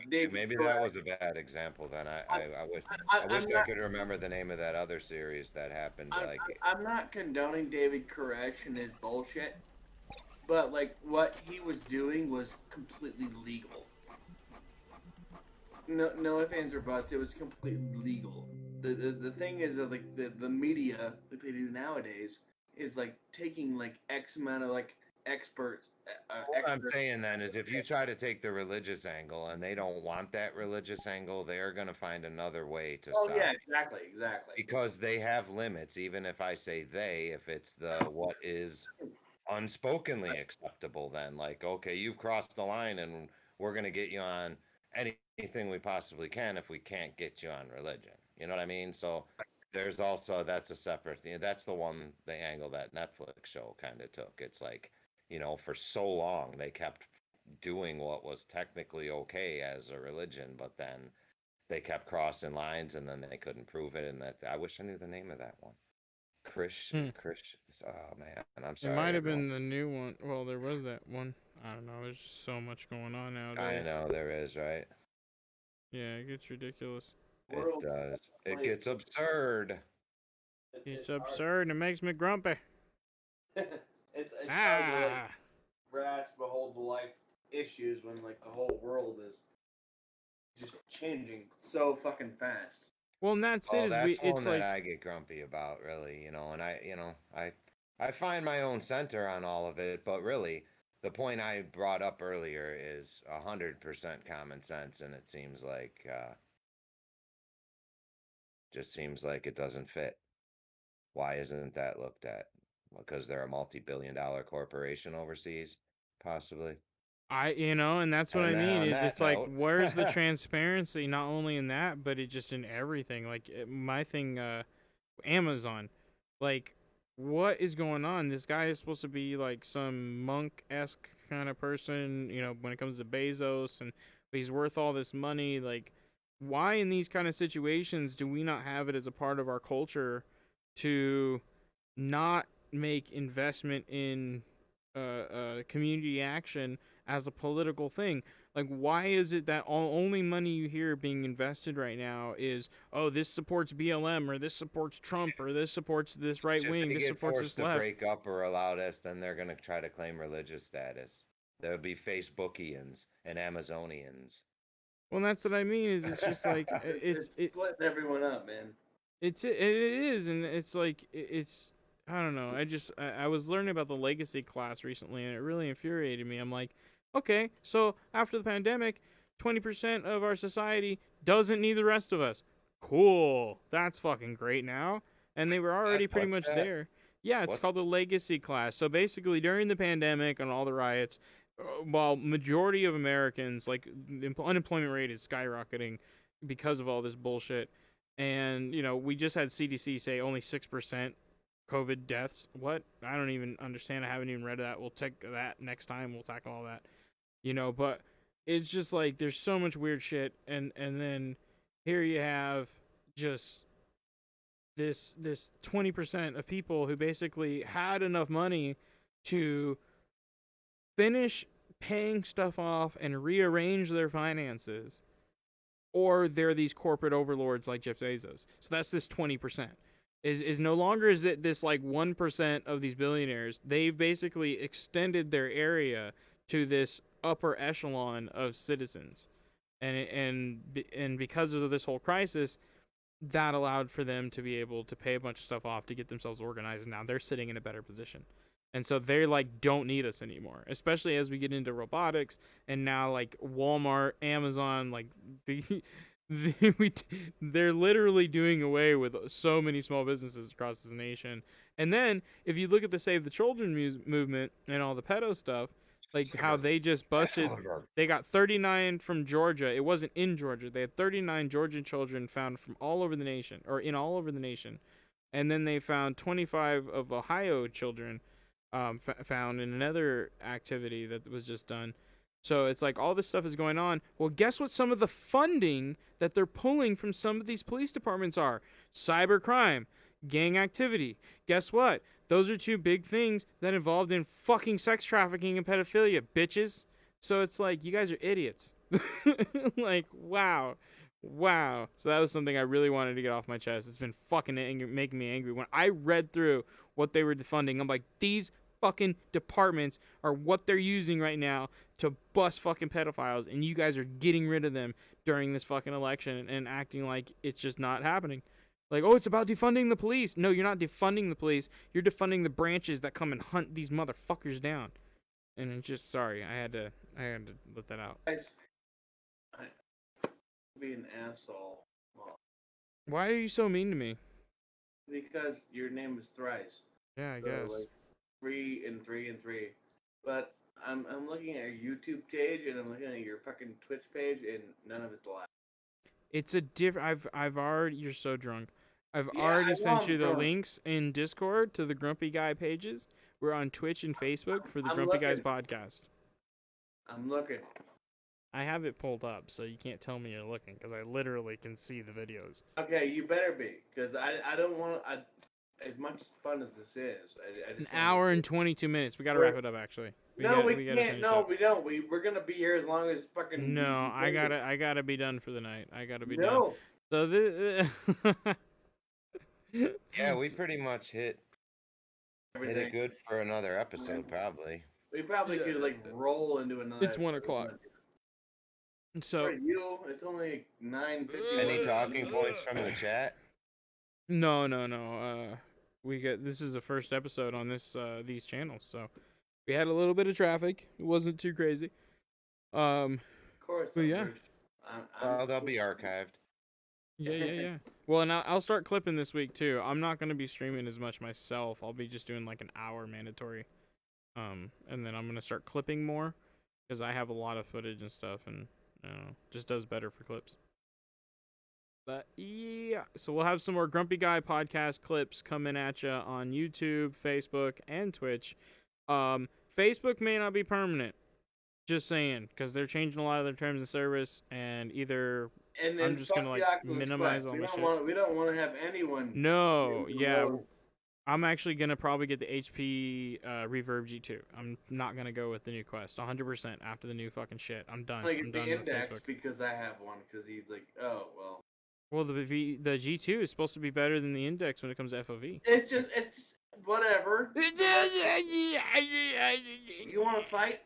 David Maybe that Koresh. was a bad example then. I'm, I wish I'm I not could remember the name of that other series that happened. I'm, Like, I'm not condoning David Koresh and his bullshit, but like what he was doing was completely legal. No ifs ands or buts. It was completely legal. The thing is that like the media that they do nowadays is like taking like X amount of like experts what I'm experts. saying then is if you try to take the religious angle and they don't want that religious angle, they're going to find another way to Oh yeah, stop exactly. because they have limits. Even if I say they, if it's the what is unspokenly acceptable, then like, okay, you've crossed the line and we're going to get you on anything we possibly can if we can't get you on religion. You know what I mean? So there's also that's a separate thing. That's the angle that Netflix show kind of took. It's like, for so long they kept doing what was technically okay as a religion, but then they kept crossing lines and then they couldn't prove it. And that I wish I knew the name of that one. Hmm. Chris. Oh man, I'm It sorry, might have everyone. been the new one. Well, there was that one. I don't know. There's just so much going on I nowadays. know there is, right? Yeah, it gets ridiculous. It World does. It like gets absurd. It's it's hard. absurd and it makes me grumpy. It's hard to like Ah. grasp a whole the life issues when like the whole world is just changing so fucking fast. Well, and that's it. Oh, Is that's we? one It's that like I get grumpy about, really. And I find my own center on all of it, but really, the point I brought up earlier is 100% common sense, and it seems like, just seems like it doesn't fit. Why isn't that looked at? Because they're a multi-billion-dollar corporation overseas, possibly. and that's what And I then mean. on Is that it's like note, where's the transparency? Not only in that, but it just in everything. Like my thing, Amazon. Like, what is going on? This guy is supposed to be like some monk-esque kind of person, when it comes to Bezos, and he's worth all this money. Like, why in these kind of situations do we not have it as a part of our culture to not make investment in community action as a political thing? Like, why is it that only money you hear being invested right now is, oh, this supports BLM, or this supports Trump, or this supports this right if wing, they this get supports forced this to left? break up or allow this, then they're going to try to claim religious status. There would be Facebookians and Amazonians. Well, that's what I mean. Is it's just like It's splitting everyone up, man. it is, and it's like it's I don't know. I was learning about the legacy class recently, and it really infuriated me. I'm like, okay, so after the pandemic, 20% of our society doesn't need the rest of us. Cool, that's fucking great now. And they were already pretty What's much that? there. Yeah, it's What's called the legacy class. So basically, during the pandemic and all the riots, while majority of Americans like the unemployment rate is skyrocketing because of all this bullshit, and we just had CDC say only 6% COVID deaths. What? I don't even understand. I haven't even read that. We'll take that next time. We'll tackle all that. But it's just like there's so much weird shit, and then here you have just this 20% of people who basically had enough money to finish paying stuff off and rearrange their finances, or they're these corporate overlords like Jeff Bezos. So that's this 20%. Is no longer is it this like 1% of these billionaires. They've basically extended their area to this upper echelon of citizens. And because of this whole crisis, that allowed for them to be able to pay a bunch of stuff off to get themselves organized. And now they're sitting in a better position. And so they like don't need us anymore, especially as we get into robotics and now like Walmart, Amazon, like they're literally doing away with so many small businesses across this nation. And then if you look at the Save the Children movement and all the pedo stuff, like how they just busted, they got 39 from Georgia. It wasn't in Georgia. They had 39 Georgian children found from all over the nation, or in all over the nation. And then they found 25 of Ohio children found in another activity that was just done. So it's like all this stuff is going on. Well, guess what some of the funding that they're pulling from some of these police departments are? Cybercrime, gang activity. Guess what? Those are two big things that involved in fucking sex trafficking and pedophilia, bitches. So it's like, you guys are idiots. Like, wow. Wow. So that was something I really wanted to get off my chest. It's been fucking making me angry. When I read through what they were defunding, I'm like, these fucking departments are what they're using right now to bust fucking pedophiles, and you guys are getting rid of them during this fucking election and acting like it's just not happening. Like, oh, it's about defunding the police. No, you're not defunding the police. You're defunding the branches that come and hunt these motherfuckers down. And it's just sorry, I had to let that out. Guys, be an asshole. Well, Why are you so mean to me? because your name is Thrice. Yeah, I So, guess. like 3 and 3 and 3. But I'm looking at your YouTube page and I'm looking at your fucking Twitch page and none of it's live. It's a different. I've already. You're so drunk. I've Yeah, already I sent know you I'm the drunk. links in Discord to the Grumpy Guy pages. We're on Twitch and Facebook for the I'm Grumpy Guys looking. podcast. I'm looking. I have it pulled up, so you can't tell me you're looking because I literally can see the videos. Okay, you better be, because I don't want as much fun as this is. I just An wanna- hour and 22 minutes. We gotta wrap it up actually. No, we gotta can't. finish No, up. we don't. We're gonna be here as long as fucking. No, I gotta be done for the night. I gotta be done. No. So this. Yeah, we pretty much hit Everything. it good for another episode, probably. We probably could like roll into another. It's 1 episode. o'clock. So For you, it's only 9:50. Any talking points from the chat? no. This is the first episode on these channels, so we had a little bit of traffic. It wasn't too crazy. Of course. But yeah. Well, they'll be archived. Yeah. Well, and I'll start clipping this week too. I'm not gonna be streaming as much myself. I'll be just doing like an hour mandatory. And then I'm gonna start clipping more because I have a lot of footage and stuff, and just does better for clips. But yeah, so we'll have some more Grumpy Guy podcast clips coming at you on YouTube, Facebook, and Twitch. Facebook may not be permanent. Just saying, because they're changing a lot of their terms of service, and either And then I'm just gonna, fuck like, the Oculus minimize Quest. all we this don't shit. want. We don't want to have anyone. no, use yeah, those. I'm actually gonna probably get the HP Reverb G2. I'm not gonna go with the new Quest 100% after the new fucking shit. I'm done. Like I'm the done with index Facebook. because I have one. Because he's like, oh well. Well, the G2 is supposed to be better than the Index when it comes to FOV. It's just Whatever. You want to fight?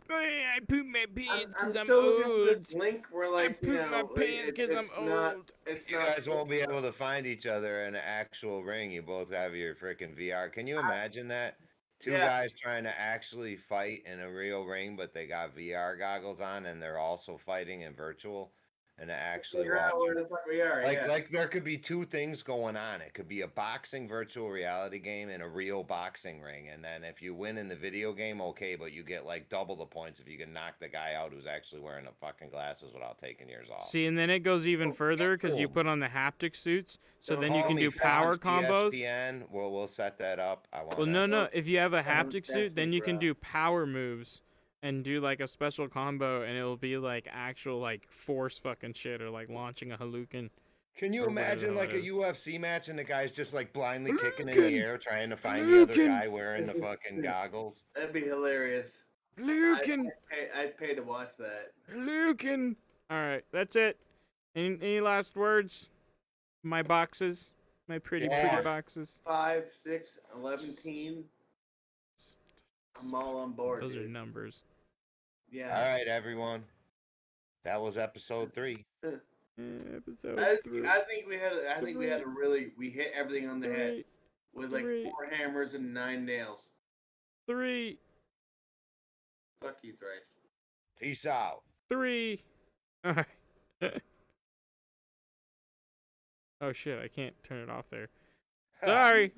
I poop my pants I'm because I'm still looking for old. this link where, I like, you poop my know, pants because I'm it's not. old. It's You not. guys won't be able to find each other in an actual ring. You both have your freaking VR. Can you imagine that? Two Yeah. guys trying to actually fight in a real ring, but they got VR goggles on and they're also fighting in virtual and actually Figure out where watching. the fuck we are. Like, Yeah. like there could be two things going on. It could be a boxing virtual reality game and a real boxing ring. And then if you win in the video game, okay, but you get like double the points if you can knock the guy out who's actually wearing the fucking glasses without taking yours off. See, and then it goes even further because you cool. put on the haptic suits, so then you Call can me do power Fox combos. ESPN. We'll set that up. I want. Well, no, Well, if you have a someone haptic text suit, then me, you can bro. do power moves and do like a special combo, and it'll be like actual like force fucking shit or like launching a Hadouken. Can you or whatever imagine the like hell a it is. UFC match and the guy's just like blindly kicking in Hadouken! the air trying to find the other Hadouken! guy wearing the fucking goggles? That'd be hilarious. Lucan! I'd pay to watch that. Lucan! Alright, that's it. Any last words? My boxes? My pretty boxes? 5, 6, 11 team. I'm all on board. Those are dude. numbers. Yeah. All right, everyone. That was episode 3. Episode I 3. think we had. I think we had a really. We hit everything on the head with like 4 hammers and 9 nails. 3. Fuck you, Thrice. Peace out. 3. Alright. Oh shit, I can't turn it off there. Sorry.